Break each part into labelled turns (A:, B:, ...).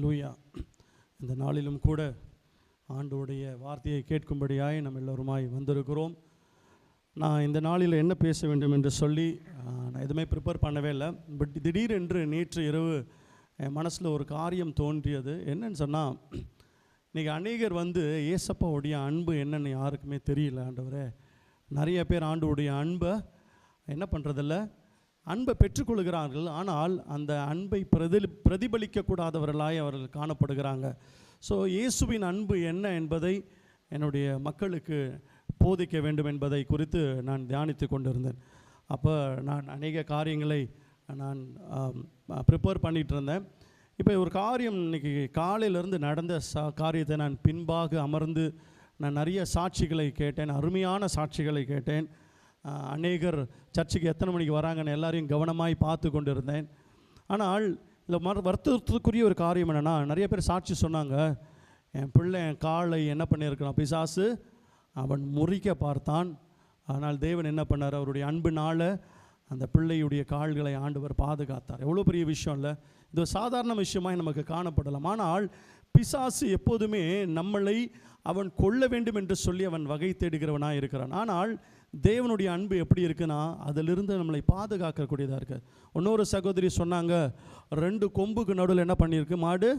A: ஹல்லேலூயா. இந்த நாளிலும் கூட ஆண்டவருடைய வார்த்தையை கேட்கும்படியாய் நம்ம எல்லோருமாய் வந்திருக்கிறோம். நான் இந்த நாளில் என்ன பேச வேண்டும் என்று சொல்லி நான் எதுவுமே ப்ரிப்பேர் பண்ணவே இல்லை. பட் திடீரென்று நேற்று இரவு என் மனசில் ஒரு காரியம் தோன்றியது. என்னன்னு சொன்னால், இன்றைக்கி அநேகர் ஏசப்பாவுடைய அன்பு என்னென்னு யாருக்குமே தெரியல. ஆண்டவரே, நிறைய பேர் ஆண்டவருடைய அன்பை என்ன பண்ணுறதில்ல, அன்பை பெற்றுக்கொள்கிறார்கள். ஆனால் அந்த அன்பை பிரதிபலிக்கக்கூடாதவர்களாய் அவர்கள் காணப்படுகிறாங்க. ஸோ இயேசுவின் அன்பு என்ன என்பதை என்னுடைய மக்களுக்கு போதிக்க வேண்டும் என்பதை குறித்து நான் தியானித்து கொண்டிருந்தேன். அப்போ நான் அநேக காரியங்களை நான் ப்ரிப்பேர் பண்ணிகிட்டு இருந்தேன். இப்போ ஒரு காரியம் இன்றைக்கி காலையிலேருந்து நடந்த காரியத்தை நான் பின்பாக அமர்ந்து நான் நிறைய சாட்சிகளை கேட்டேன், அருமையான சாட்சிகளை கேட்டேன். அநேகர் சர்ச்சுக்கு எத்தனை மணிக்கு வராங்கன்னு எல்லாரையும் கவனமாய் பார்த்து கொண்டு இருந்தேன். ஆனால் இதில் வருத்தத்துக்குரிய ஒரு காரியம் என்னென்னா, நிறைய பேர் சாட்சி சொன்னாங்க, என் பிள்ளை என் காலை என்ன பண்ணியிருக்கிறான், பிசாசு அவன் முறிக்க பார்த்தான். ஆனால் தேவன் என்ன பண்ணார், அவருடைய அன்புனால் அந்த பிள்ளையுடைய கால்களை ஆண்டவர் பாதுகாத்தார். எவ்வளோ பெரிய விஷயம் இல்லை, இது சாதாரண விஷயமாய் நமக்கு காணப்படலாம். ஆனால் பிசாசு எப்போதுமே நம்மளை அவன் கொல்ல வேண்டும் என்று சொல்லி அவன் வகை தேடுகிறவனாக இருக்கிறான். ஆனால் தேவனுடைய அன்பு எப்படி இருக்குன்னா, அதிலிருந்து நம்மளை பாதுகாக்கக்கூடியதாக இருக்குது. இன்னொரு சகோதரி சொன்னாங்க, 2 கொம்புக்கு நடுவில் என்ன பண்ணியிருக்கு, மாடு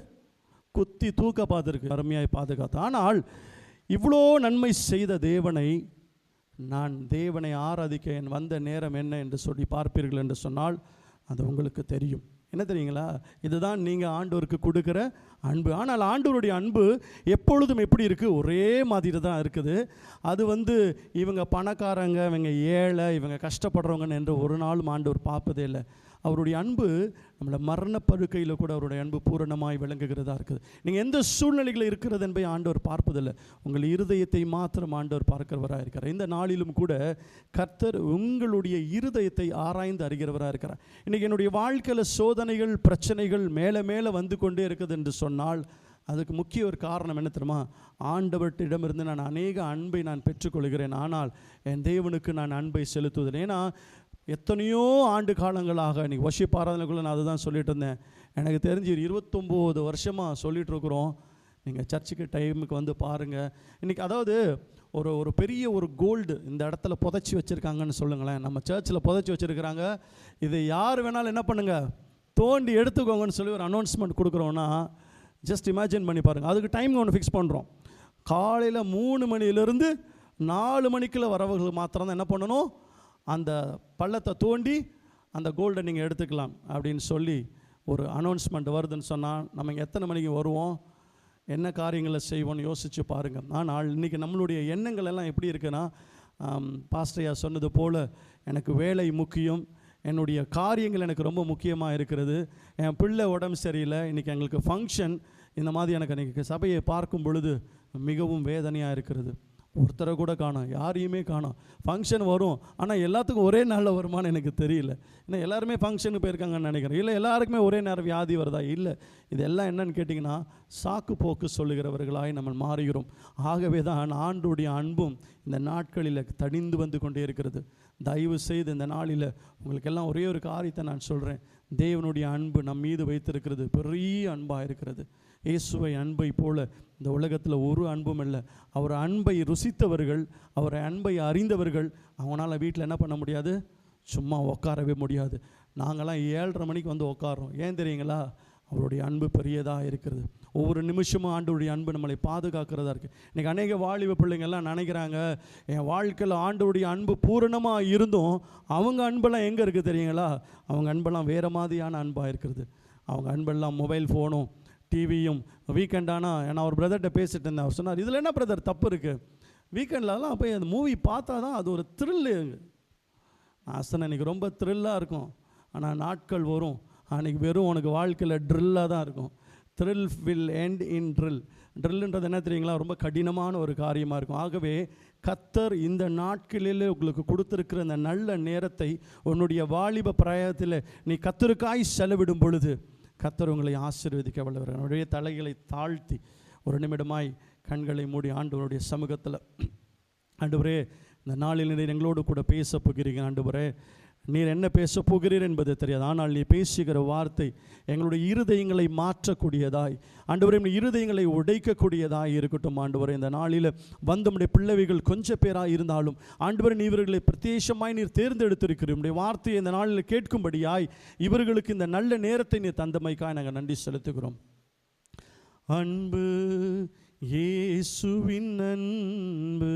A: குத்தி தூக்க பார்த்துருக்கு, அருமையாய் பாதுகாத்து. ஆனால் இவ்வளோ நன்மை செய்த தேவனை நான் தேவனை ஆராதிக்க என் வந்த நேரம் என்ன என்று சொல்லி பார்ப்பீர்கள் என்று சொன்னால் அது உங்களுக்கு தெரியும். என்ன தெரியுங்களா, இதுதான் நீங்கள் ஆண்டவருக்கு கொடுக்குற அன்பு. ஆனால் ஆண்டவருடைய அன்பு எப்பொழுதும் எப்படி இருக்குது, ஒரே மாதிரி தான் இருக்குது. அது இவங்க பணக்காரங்க, இவங்க ஏழை, இவங்க கஷ்டப்படுறவங்கன்னு என்று ஒரு நாளும் ஆண்டவர் பார்ப்பதே இல்லை. அவருடைய அன்பு நம்மளை மரணப்படுக்கையில் கூட அவருடைய அன்பு பூரணமாய் விளங்குகிறதா இருக்குது. நீங்கள் எந்த சூழ்நிலைகளில் இருக்கிறது என்பதை ஆண்டவர் பார்ப்பதில்லை, உங்கள் இருதயத்தை மாத்திரம் ஆண்டவர் பார்க்கிறவராக இருக்கிறார். இந்த நாளிலும் கூட கர்த்தர் உங்களுடைய இருதயத்தை ஆராய்ந்து அறிகிறவராக இருக்கிறார். இன்றைக்கி என்னுடைய வாழ்க்கையில் சோதனைகள், பிரச்சனைகள் மேலே மேலே வந்து கொண்டே இருக்குது என்று சொன்னால் அதுக்கு முக்கிய ஒரு காரணம் என்ன தெரியுமா, ஆண்டவர்களிடமிருந்து நான் அநேக அன்பை நான் பெற்றுக்கொள்கிறேன், ஆனால் என் தேவனுக்கு நான் அன்பை செலுத்துவதில்லை. ஏன்னா எத்தனையோ ஆண்டு காலங்களாக, இன்றைக்கி வர்ஷிப் ஆராதனைக்குள்ளே நான் அதுதான் சொல்லிட்டு இருந்தேன், எனக்கு தெரிஞ்சு 29 வருஷமாக சொல்லிகிட்ருக்குறோம். நீங்கள் சர்ச்சுக்கு டைமுக்கு பாருங்கள். இன்றைக்கி அதாவது ஒரு பெரிய ஒரு கோல்டு இந்த இடத்துல புதைச்சி வச்சுருக்காங்கன்னு சொல்லுங்களேன். நம்ம சர்ச்சில் புதைச்சி வச்சுருக்கிறாங்க. இது யார் வேணாலும் என்ன பண்ணுங்கள், தோண்டி எடுத்துக்கோங்கன்னு சொல்லி ஒரு அனௌன்ஸ்மெண்ட் கொடுக்குறோன்னா ஜஸ்ட் இமேஜின் பண்ணி பாருங்கள். அதுக்கு டைம் ஒன்று ஃபிக்ஸ் பண்ணுறோம். காலையில் 3 மணிலேருந்து 4 மணிக்குள்ளே வரவர்கள் மாத்திரம் தான் என்ன பண்ணணும், அந்த பள்ளத்தை தோண்டி அந்த கோல்டை நீங்கள் எடுத்துக்கலாம் அப்படின்னு சொல்லி ஒரு அனௌன்ஸ்மெண்ட் வருதுன்னு சொன்னால் நம்ம எத்தனை மணிக்கு வருவோம், என்ன காரியங்களை செய்வோன்னு யோசித்து பாருங்கள். ஆனால் இன்றைக்கி நம்மளுடைய எண்ணங்கள் எல்லாம் எப்படி இருக்குன்னா, பாஸ்டரையா சொன்னது போல் எனக்கு வேலை முக்கியம், என்னுடைய காரியங்கள் எனக்கு ரொம்ப முக்கியமாக இருக்கிறது, என் பிள்ளை உடம்பு சரியில்லை, இன்றைக்கி எங்களுக்கு ஃபங்க்ஷன், இந்த மாதிரி எனக்கு இன்றைக்கி சபையை பார்க்கும் பொழுது மிகவும் வேதனையாக இருக்கிறது. ஒருத்தரை கூட காணோம், யாரையுமே காணோம். ஃபங்க்ஷன் வரும், ஆனால் எல்லாத்துக்கும் ஒரே நாளில் வருமானு எனக்கு தெரியல. ஏன்னா எல்லாருமே ஃபங்க்ஷனுக்கு போயிருக்காங்கன்னு நினைக்கிறேன். இல்லை எல்லாருக்குமே ஒரே நேரம் வியாதி வருதா, இல்லை. இதெல்லாம் என்னன்னு கேட்டிங்கன்னா சாக்கு போக்கு சொல்லுகிறவர்களாய் நம்ம மாறுகிறோம். ஆகவே தான் ஆண்டோடைய அன்பும் இந்த நாட்களில் தணிந்து வந்து கொண்டே இருக்கிறது. தயவு செய்து இந்த நாளில் உங்களுக்கெல்லாம் ஒரே ஒரு காரியத்தை நான் சொல்கிறேன், தேவனுடைய அன்பு நம் மீது வைத்திருக்கிறது பெரிய அன்பாக இருக்கிறது. இயேசுவை அன்பை போல இந்த உலகத்தில் ஒரு அன்பும் இல்லை. அவர் அன்பை ருசித்தவர்கள், அவரை அன்பை அறிந்தவர்கள், அவங்களால வீட்டில் என்ன பண்ண முடியாது, சும்மா உட்காரவே முடியாது. நாங்களாம் 7:30 மணிக்கு உட்காரோம். ஏன் தெரியுங்களா, அவருடைய அன்பு பெரியதாக இருக்கிறது. ஒவ்வொரு நிமிஷமும் ஆண்டவருடைய அன்பு நம்மளை பாதுகாக்கிறதா இருக்குது. இன்றைக்கி அநேக வாலிப பிள்ளைங்கள்லாம் நினைக்கிறாங்க, என் வாழ்க்கையில் ஆண்டவருடைய அன்பு பூரணமாக இருந்தும் அவங்க அன்பெல்லாம் எங்கே இருக்குது தெரியுங்களா, அவங்க அன்பெல்லாம் வேறு மாதிரியான அன்பாக இருக்கிறது. அவங்க அன்பெல்லாம் மொபைல் ஃபோனும் டிவியும். வீக்கெண்ட் ஆனால் நான் ஒரு பிரதர்கிட்ட பேசிட்டு இருந்தேன். அவர் சொன்னார், இதில் என்ன பிரதர் தப்பு இருக்குது, வீக்கெண்ட்லலாம் போய் அந்த மூவி பார்த்தா தான் அது ஒரு த்ரில்லு. நான் சொன்னேன், இன்றைக்கி ரொம்ப த்ரில்லாக இருக்கும், ஆனால் நாட்கள் வரும் அன்றைக்கி வெறும் உனக்கு வாழ்க்கையில் ட்ரில்லாக தான் இருக்கும். Thrill will end in thrill. ட்ரில்லுன்றது என்ன தெரியுங்களா, ரொம்ப கடினமான ஒரு காரியமாக இருக்கும். ஆகவே கர்த்தர் இந்த நாட்களில் உங்களுக்கு கொடுத்துருக்கிற இந்த நல்ல நேரத்தை உன்னுடைய வாலிப பிராயத்தில் நீ கர்த்தருக்காய் செலவிடும் பொழுது கர்த்தர் உங்களை ஆசீர்வதிக்க வல்லவர். என்னுடைய தலைகளை தாழ்த்தி ஒரு நிமிடமாய் கண்களை மூடி ஆண்டவருடைய சமூகத்தில், ஆண்டவரே இந்த நாளில் எங்களோடு கூட பேச போகிறீங்க. ஆண்டவரே நீர் என்ன பேச போகிறீர் என்பது தெரியாது. ஆனால் நீ பேசுகிற வார்த்தை எங்களுடைய இருதயங்களை மாற்றக்கூடியதாய், ஆண்டவரே இருதயங்களை உடைக்கக்கூடியதாய் இருக்கட்டும். ஆண்டவரே இந்த நாளில் வந்த நம்முடைய பிள்ளைகள் கொஞ்சம் பேராக இருந்தாலும் ஆண்டவரே நீ இவர்களை பிரத்யேகமாய் நீர் தேர்ந்தெடுத்திருக்கிறீர். உடைய வார்த்தையை இந்த நாளில் கேட்கும்படியாய் இவர்களுக்கு இந்த நல்ல நேரத்தை நீர் தந்தமைக்காய் நாங்கள் நன்றி செலுத்துகிறோம். அன்பு இயேசுவின் அன்பு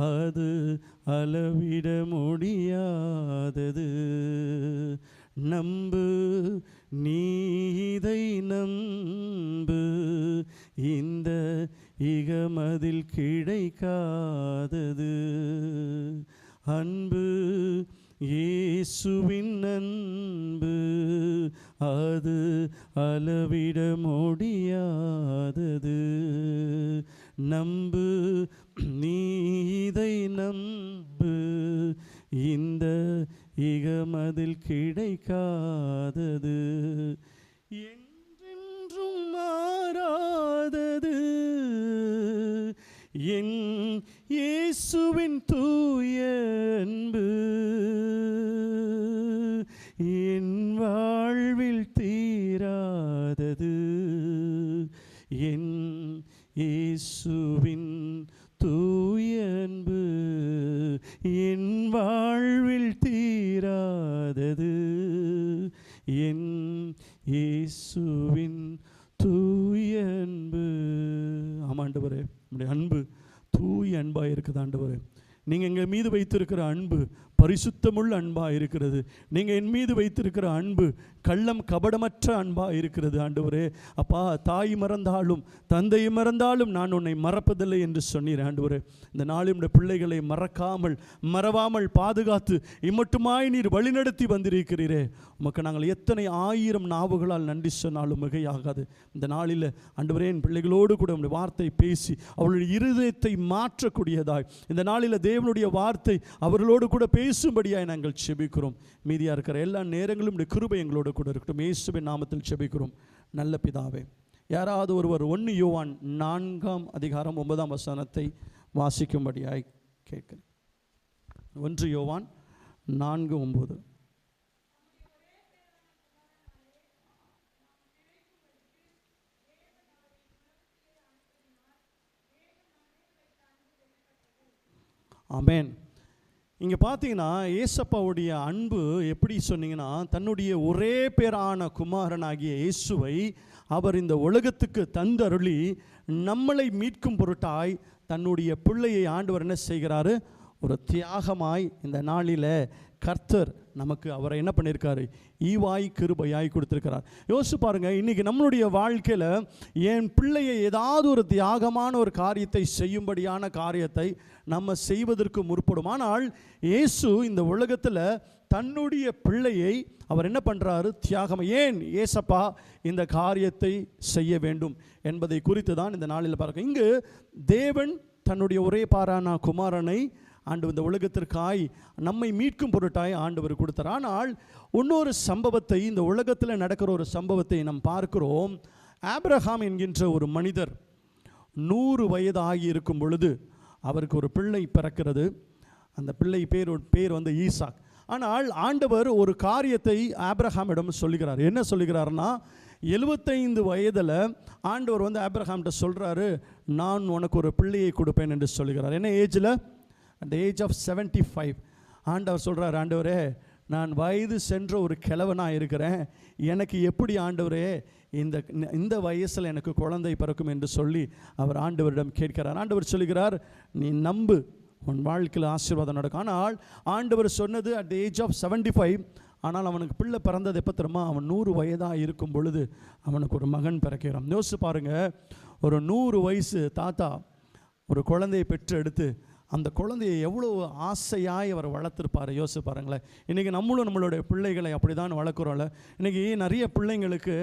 A: அது அளவிட முடியாதது. நம்பு நீதை நம்பு, இந்த இகமதில் கிடைக்காதது. அன்பு இயேசுவின் அன்பு அது அளவிட முடியாதது. நம்பு நீதை நம்பு, இந்த இகமதில் கிடைக்காதது. என்றென்றும் மாறாதது என் இயேசுவின் தூய அன்பு, என் வாழ்வில் தீராதது. என் இயேசுவின் தூய அன்பு என் வாழ்வில் தீராதது. என் இயேசுவின் தூய அன்பு. ஆமாண்டவரே, நம்முடைய அன்பு தூய அன்பாக இருக்குது. ஆண்டவரே, நீங்கள் எங்கள் மீது வைத்திருக்கிற அன்பு பரிசுத்தமுள்ள அன்பாக இருக்கிறது. நீங்கள் என் மீது வைத்திருக்கிற அன்பு கள்ளம் கபடமற்ற அன்பாக இருக்கிறது. ஆண்டவரே, அப்பா, தாய் மறந்தாலும் தந்தை மறந்தாலும் நான் உன்னை மறப்பதில்லை என்று சொன்னீர். ஆண்டவரே, இந்த நாளும் இந்த பிள்ளைகளை மறவாமல் பாதுகாத்து இம்மட்டுமாய் நீர் வழிநடத்தி வந்திருக்கிறீரே. உமக்கு நாங்கள் எத்தனை ஆயிரம் நாவுகளால் நன்றி சொன்னாலும் மிகையாகாது. இந்த நாளில் ஆண்டவரே, என் பிள்ளைகளோடு கூட உங்களுடைய வார்த்தை பேசி அவர்களுடைய இருதயத்தை மாற்றக்கூடியதாய் இந்த நாளில் தேவனுடைய வார்த்தை அவர்களோடு கூட பேசும்படியாய் நாங்கள் செபிக்கிறோம். மீதியாக இருக்கிற எல்லா நேரங்களும் இந்த கிருபை எங்களோடு கூட இருக்கட்டும். இயேசுவின் நாமத்தில் செபிக்கிறோம் நல்ல பிதாவே. யாராவது ஒருவர் 1 யோவான் 4:9 வாசிக்கும்படியாய் கேட்கிறேன். 1 யோவான் 4:9. ஆமென். இங்கே பார்த்தீங்கன்னா ஏசப்பாவுடைய அன்பு எப்படி சொன்னீங்கன்னா, தன்னுடைய ஒரே பேரான குமாரனாகிய இயேசுவை அவர் இந்த உலகத்துக்கு தந்தருளி நம்மளை மீட்கும் பொருட்டாய் தன்னுடைய பிள்ளையை ஆண்டவர் என்ன செய்கிறாரு? ஒரு தியாகமாய் இந்த நாளில் கர்த்தர் நமக்கு அவரை என்ன பண்ணியிருக்காரு? ஈவாய் கிருபையாய் கொடுத்துருக்கிறார். யோசிச்சு பாருங்கள், இன்றைக்கி நம்மளுடைய வாழ்க்கையில் என் பிள்ளையை ஏதாவது ஒரு தியாகமான ஒரு காரியத்தை செய்யும்படியான காரியத்தை நம்ம செய்வதற்கு முற்படும். ஆனால் இயேசு இந்த உலகத்தில் தன்னுடைய பிள்ளையை அவர் என்ன பண்ணுறாரு? தியாகம். ஏன் ஏசப்பா இந்த காரியத்தை செய்ய வேண்டும் என்பதை குறித்து தான் இந்த நாளில் பார்க்க. இங்கு தேவன் தன்னுடைய ஒரே பாரான குமாரனை ஆண்டவர் இந்த உலகத்திற்காய் நம்மை மீட்கும் பொருட்டாய் ஆண்டவர் கொடுத்தார். ஆனால் இன்னொரு சம்பவத்தை, இந்த உலகத்தில் நடக்கிற ஒரு சம்பவத்தை நாம் பார்க்கிறோம். ஆபிரகாம் என்கின்ற ஒரு மனிதர் 100 வயது ஆகி இருக்கும் பொழுது அவருக்கு ஒரு பிள்ளை பிறக்கிறது. அந்த பிள்ளை பேர் வந்து ஈசாக். ஆனால் ஆண்டவர் ஒரு காரியத்தை ஆபிரகாமிடம் சொல்லுகிறார். என்ன சொல்லுகிறார்னா, 75 வயதில் ஆண்டவர் வந்து ஆபிரகாம்கிட்ட சொல்கிறாரு, நான் உனக்கு ஒரு பிள்ளையை கொடுப்பேன் என்று சொல்லுகிறார். என்ன ஏஜில்? அட் ஏஜ் ஆஃப் 75 ஆண்டவர் சொல்கிறார், ஆண்டவரே, நான் வயது சென்ற ஒரு கிழவனாக இருக்கிறேன், எனக்கு எப்படி ஆண்டவரே இந்த வயசில் எனக்கு குழந்தை பிறக்கும் என்று சொல்லி அவர் ஆண்டவரிடம் கேட்கிறார். ஆண்டவர் சொல்லுகிறார், நீ நம்பு, உன் வாழ்க்கையில் ஆசீர்வாதம் நடக்கும். ஆனால் ஆண்டவர் சொன்னது அட் ஏஜ் ஆஃப் 75. ஆனால் அவனுக்கு பிள்ளை பிறந்தது எப்போ தெரியுமா? அவன் 100 வயதாக இருக்கும் பொழுது அவனுக்கு ஒரு மகன் பிறக்கிறான். யோசிச்சு பாருங்கள், ஒரு 100 வயசு தாத்தா ஒரு குழந்தையை பெற்று எடுத்து அந்த குழந்தையை எவ்வளோ ஆசையாய் அவர் வளர்த்துருப்பார். யோசிச்சு பாருங்களேன். இன்றைக்கி நம்மளுடைய பிள்ளைகளை அப்படி தான் வளர்க்குறோம்ல. இன்றைக்கி நிறைய பிள்ளைங்களுக்கு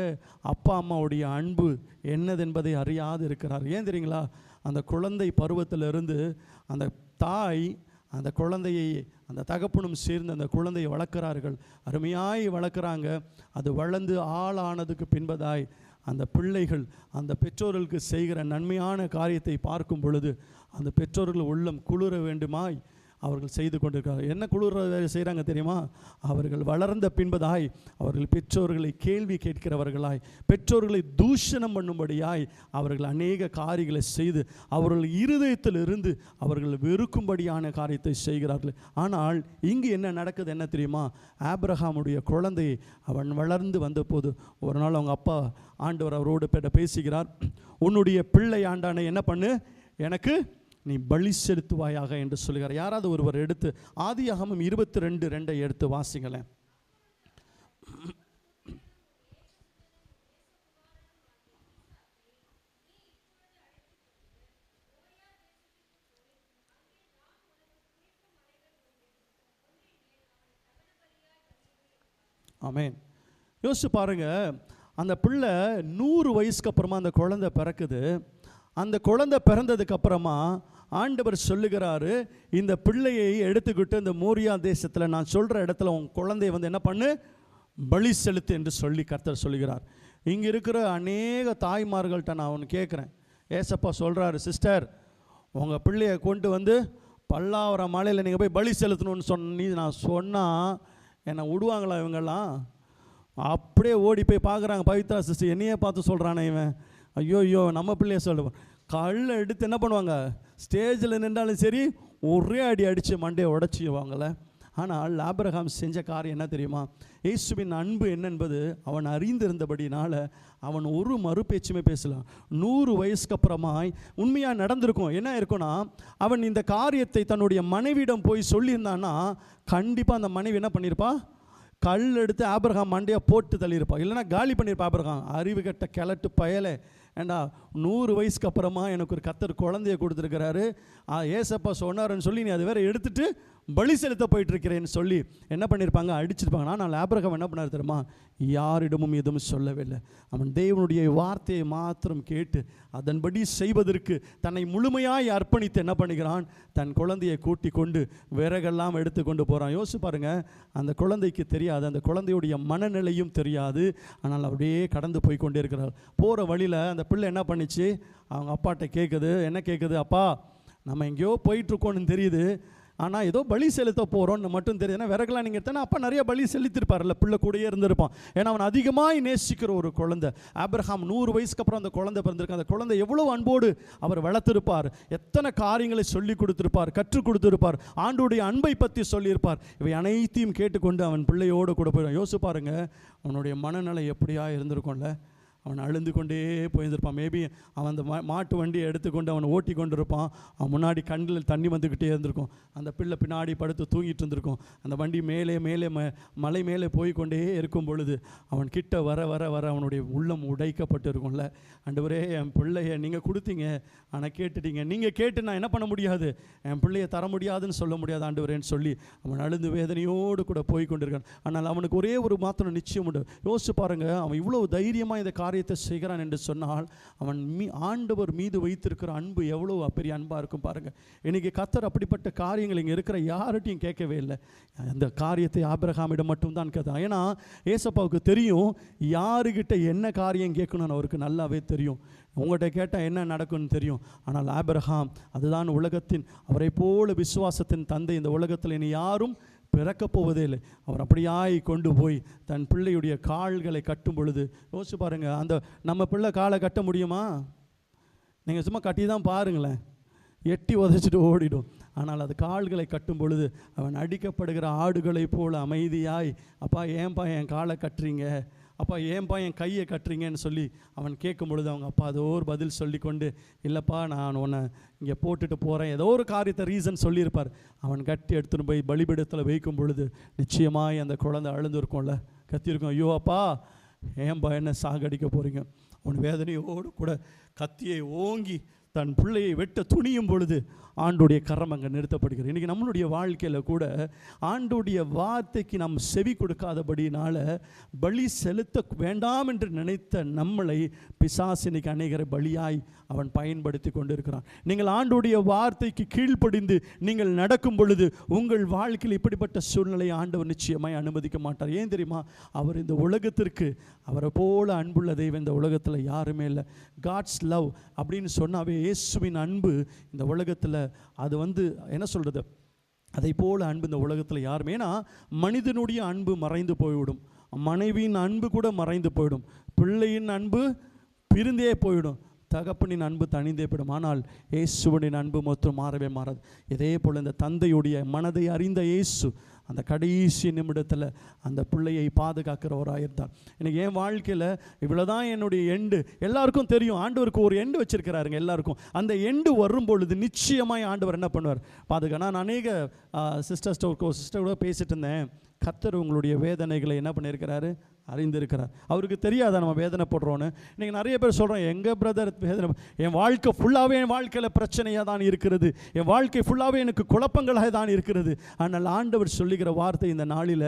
A: அப்பா அம்மாவுடைய அன்பு என்னது என்பதை அறியாது இருக்கிறார். ஏன் தெரியுங்களா? அந்த குழந்தை பருவத்திலிருந்து அந்த தாய் அந்த குழந்தையை அந்த தகப்பனும் சேர்ந்து அந்த குழந்தையை வளர்க்குறார்கள். அருமையாய் வளர்க்குறாங்க. அது வளர்ந்து ஆளானதுக்கு பின்பதாய் அந்த பிள்ளைகள் அந்த பெற்றோர்களுக்கு செய்கிற நன்மையான காரியத்தை பார்க்கும் பொழுது அந்த பெற்றோர்கள் உள்ளம் குளிர வேண்டுமாய் அவர்கள் செய்து கொண்டிருக்கிறார். என்ன குளிர வேலை செய்கிறாங்க தெரியுமா? அவர்கள் வளர்ந்த பின்பதாய் அவர்கள் பெற்றோர்களை கேள்வி கேட்கிறவர்களாய், பெற்றோர்களை தூஷணம் பண்ணும்படியாய் அவர்கள் அநேக காரியங்களை செய்து அவர்கள் இருதயத்தில் இருந்து அவர்கள் வெறுக்கும்படியான காரியத்தை செய்கிறார்கள். ஆனால் இங்கு என்ன நடக்குது என்ன தெரியுமா? ஆபிரகாமுடைய குழந்தையை அவன் வளர்ந்து வந்தபோது ஒரு நாள் அவங்க அப்பா ஆண்டவர் அவரோடு பேசுகிறார். உன்னுடைய பிள்ளை ஆண்டானை என்ன பண்ணு, எனக்கு நீ பலி செலுத்துவாயாக என்று சொல்கிறார். யாராவது ஒருவர் எடுத்து ஆதியாகமம் 22:2 எடுத்து வாசிங்களேன். ஆமென். யோசிச்சு பாருங்க, அந்த பிள்ளை 100 வயசுக்கு அப்புறமா அந்த குழந்தை பிறக்குது. அந்த குழந்தை பிறந்ததுக்கு அப்புறமா ஆண்டவர் சொல்லுகிறாரு, இந்த பிள்ளையை எடுத்துக்கிட்டு இந்த மோரியா தேசத்தில் நான் சொல்கிற இடத்துல உன் குழந்தையை வந்து என்ன பண்ணு, பலி செலுத்து என்று சொல்லி கர்த்தர் சொல்லுகிறார். இங்கே இருக்கிற அநேக தாய்மார்கள்ட்ட நான் ஒன்று கேட்குறேன். ஏசப்பா சொல்கிறாரு, சிஸ்டர் உங்கள் பிள்ளையை கொண்டு வந்து பல்லாவர மலையில் நீங்கள் போய் பலி செலுத்தணும்னு சொன்னி நான் சொன்னால் என்னை விடுவாங்களா இவங்கெல்லாம்? அப்படியே ஓடி போய் பார்க்குறாங்க. பவித்ரா சிஸ்டர் என்னையே பார்த்து சொல்கிறானே இவன், ஐயோ நம்ம பிள்ளைய சொல்லுவான். கல்லை எடுத்து என்ன பண்ணுவாங்க, ஸ்டேஜில் நின்றாலும் சரி ஒரே அடி அடித்து மண்டையை உடச்சிடுவாங்கள. ஆனால் ஆபிரகாம் செஞ்ச காரியம் என்ன தெரியுமா? இயேசுவின் அன்பு என்னென்பது அவன் அறிந்திருந்தபடினால அவன் ஒரு மறுபேச்சுமே பேசலாம். 100 வயசுக்கு அப்புறமாய் உண்மையாக நடந்திருக்கும். என்ன இருக்குன்னா, அவன் இந்த காரியத்தை தன்னுடைய மனைவியிடம் போய் சொல்லியிருந்தான்னா கண்டிப்பாக அந்த மனைவி என்ன பண்ணியிருப்பா, கல் எடுத்து ஆபிரகாம் மண்டையை போட்டு தள்ளியிருப்பா, இல்லைனா காலி பண்ணியிருப்பா. ஆபிரகாம் அறிவு கட்ட கிழட்டு பயலை, ஏண்டா 100 வயசுக்கு அப்புறமா எனக்கு ஒரு கர்த்தர் குழந்தைய கொடுத்துருக்கிறாரு, ஏசப்பா சொன்னாருன்னு சொல்லி நீ அது வேற எடுத்துட்டு பலி செலுத்த போயிட்டு இருக்கிறேன்னு சொல்லி என்ன பண்ணியிருப்பாங்க, அடிச்சிருப்பாங்க. ஆனால் ஆபிரகாம் என்ன பண்ணார் தெரியுமா? யாரிடமும் எதுவும் சொல்லவில்லை. அவன் தேவனுடைய வார்த்தையை மாத்திரம் கேட்டு அதன்படி செய்வதற்கு தன்னை முழுமையாய் அர்ப்பணித்து என்ன பண்ணுகிறான், தன் குழந்தையை கூட்டி கொண்டு விறகெல்லாம் எடுத்து கொண்டு போகிறான். யோசிச்சு பாருங்க, அந்த குழந்தைக்கு தெரியாது, அந்த குழந்தையுடைய மனநிலையும் தெரியாது. ஆனால் அப்படியே கடந்து போய் கொண்டே இருக்கிறார். போகிற வழியில் அந்த பிள்ளை என்ன பண்ணிச்சு, அவங்க அப்பாட்ட கேட்குது. என்ன கேட்குது? அப்பா நம்ம எங்கேயோ போயிட்டுருக்கோன்னு தெரியுது, ஆனால் ஏதோ பலி செலுத்த போகிறோன்னு மட்டும் தெரியுது. ஏன்னா விறகுலாம் நீங்கள் எடுத்தேன்னா அப்பா நிறைய பலி செலுத்திருப்பார்ல, பிள்ளை கூடயே இருந்திருப்பான். ஏன்னா அவன் அதிகமாக நேசிக்கிற ஒரு குழந்தை. ஆபிரகாம் 100 வயசுக்கு அப்புறம் அந்த குழந்தை பிறந்திருக்கு. அந்த குழந்தை எவ்வளோ அன்போடு அவர் வளர்த்திருப்பார், எத்தனை காரியங்களை சொல்லி கொடுத்திருப்பார், கற்றுக் கொடுத்திருப்பார், ஆண்டோடைய அன்பை பற்றி சொல்லியிருப்பார். இவை அனைத்தையும் கேட்டுக்கொண்டு அவன் பிள்ளையோடு கூட போயிடும். யோசிச்சு பாருங்க, அவனுடைய மனநிலை எப்படியா இருந்திருக்கும்ல. அவன் அழுந்து கொண்டே போயிருந்திருப்பான். மேபி அவன் அந்த மாட்டு வண்டியை எடுத்துக்கொண்டு அவன் ஓட்டி கொண்டு இருப்பான். அவன் முன்னாடி கண்ணில் தண்ணி வந்துக்கிட்டே இருந்திருக்கும். அந்த பிள்ளை பின்னாடி படுத்து தூங்கிட்டு இருந்திருக்கும். அந்த வண்டி மேலே மேலே மலை மேலே போய் கொண்டே இருக்கும் பொழுது அவன் கிட்ட வர வர வர அவனுடைய உள்ளம் உடைக்கப்பட்டு இருக்கும்ல. ஆண்டவரே என் பிள்ளைய நீங்கள் கொடுத்தீங்க, ஆனால் கேட்டுட்டீங்க, நீங்கள் கேட்டு நான் என்ன பண்ண முடியாது, என் பிள்ளையை தர முடியாதுன்னு சொல்ல முடியாது ஆண்டவரேன்னு சொல்லி அவன் அழுந்து வேதனையோடு கூட போய் கொண்டிருக்கான். ஆனால் அவனுக்கு ஒரே ஒரு மாத்திரம் நிச்சயம் உண்டு. யோசிச்சு பாருங்க, அவன் இவ்வளோ தைரியமாக இந்த காரியத்தை செய்கிறான் என்று சொன்னால் அவன் ஆண்டவர் மீது வைத்திருக்கிற அன்பு எவ்வளோ பெரிய அன்பாக இருக்கும் பாருங்க. இன்னைக்கு கர்த்தர் அப்படிப்பட்ட காரியங்கள் இங்கே இருக்கிற யார்கிட்டையும் கேட்கவே இல்லை. அந்த காரியத்தை ஆபிரகாமிடம் மட்டும்தான் கேட்டான். ஏன்னா ஏசப்பாவுக்கு தெரியும் யாருக்கிட்ட என்ன காரியம் கேட்கணும்னு அவருக்கு நல்லாவே தெரியும். உங்கள்கிட்ட கேட்டால் என்ன நடக்கும்னு தெரியும். ஆனால் ஆபிரகாம் அதுதான் உலகத்தின், அவரை போல விசுவாசத்தின் தந்தை இந்த உலகத்தில் இனி யாரும் பிறக்கப் போவதே இல்லை. அவர் அப்படியாய் கொண்டு போய் தன் பிள்ளையுடைய கால்களை கட்டும் பொழுது யோசிச்சு பாருங்கள், அந்த நம்ம பிள்ளை காலை கட்ட முடியுமா? நீங்கள் சும்மா கட்டி தான் பாருங்களேன், எட்டி உதைச்சிட்டு ஓடிடும். ஆனால் அது கால்களை கட்டும் பொழுது அவன் அடிக்கப்படுகிற ஆடுகளை போல் அமைதியாய், அப்பா ஏன்பா என் காலை கட்டுறீங்க, அப்பா ஏன்பா என் கையை கட்டுறீங்கன்னு சொல்லி அவன் கேட்கும் பொழுது அவங்க அப்பா அதோ ஒரு பதில் சொல்லி கொண்டு, இல்லைப்பா நான் உன்னை இங்கே போட்டுட்டு போகிறேன், ஏதோ ஒரு காரியத்தை ரீசன் சொல்லியிருப்பார். அவன் கட்டி எடுத்துன்னு போய் பலிபீடத்தில் வைக்கும் பொழுது நிச்சயமாய் அந்த குழந்தை அழுந்துருக்கும்ல, கத்தியிருக்கும், ஐயோ அப்பா ஏன்பா என்ன சாகடிக்க போகிறீங்க. அவன் வேதனையோடு கூட கத்தியை ஓங்கி தன் பிள்ளையை வெட்ட துணியும் பொழுது ஆண்டுடைய கரம் அங்கே நிறுத்தப்படுகிறது. இன்றைக்கி நம்மளுடைய வாழ்க்கையில் கூட ஆண்டுடைய வார்த்தைக்கு நாம் செவி கொடுக்காதபடினால பலி செலுத்த வேண்டாம் என்று நினைத்த நம்மளை பிசாசு இன்னைக்கு அநேகரை பலியாய் அவன் பயன்படுத்தி கொண்டு இருக்கிறான். நீங்கள் ஆண்டுடைய வார்த்தைக்கு கீழ்ப்படிந்து நீங்கள் நடக்கும் பொழுது உங்கள் வாழ்க்கையில் இப்படிப்பட்ட சூழ்நிலையை ஆண்டவர் நிச்சயமாய் அனுமதிக்க மாட்டார். ஏன் தெரியுமா? அவர் இந்த உலகத்திற்கு அவரை போல அன்புள்ள தெய்வம் இந்த உலகத்தில் யாருமே இல்லை. காட்ஸ் லவ் அப்படின்னு சொன்னாவே இயேசுவின் அன்பு இந்த உலகத்தில் அது என்ன சொல்கிறது, அதை போல் அன்பு இந்த உலகத்தில் யாருமே, ஏன்னா மனிதனுடைய அன்பு மறைந்து போய்விடும், மனைவியின் அன்பு கூட மறைந்து போயிடும், பிள்ளையின் அன்பு பிரிந்தே போயிடும், தகப்பனின் அன்பு தனிந்தே போயிடும். ஆனால் இயேசுவின் அன்பு மொத்தம் மாறவே மாறாது. இதே போல் இந்த தந்தையுடைய மனதை அறிந்த இயேசு அந்த கடைசி நிமிடத்தில் அந்த பிள்ளையை பாதுகாக்கிறவராக இருந்தார். எனக்கு என் வாழ்க்கையில் இவ்வளோதான் என்னுடைய எண்டு எல்லாருக்கும் தெரியும். ஆண்டவருக்கு ஒரு எண்டு வச்சிருக்கிறாருங்க எல்லாருக்கும். அந்த எண்டு வரும் பொழுது நிச்சயமாக ஆண்டவர் என்ன பண்ணுவார், பாதுகா. நான் அநேக சிஸ்டரோட பேசிட்டு இருந்தேன். கர்த்தர் உங்களுடைய வேதனைகளை என்ன பண்ணியிருக்கிறாரு, அறிந்திருக்கிறார். அவருக்கு தெரியாத நம்ம வேதனை போடுறோன்னு. இன்றைக்கி நிறைய பேர் சொல்கிறோம், எங்கள் பிரதர் வேதனை, என் வாழ்க்கை ஃபுல்லாகவே என் வாழ்க்கையில் பிரச்சனையாக தான் இருக்கிறது, என் வாழ்க்கை ஃபுல்லாகவே எனக்கு குழப்பங்களாக தான் இருக்கிறது. ஆனால் ஆண்டவர் சொல்லுகிற வார்த்தை இந்த நாளில்,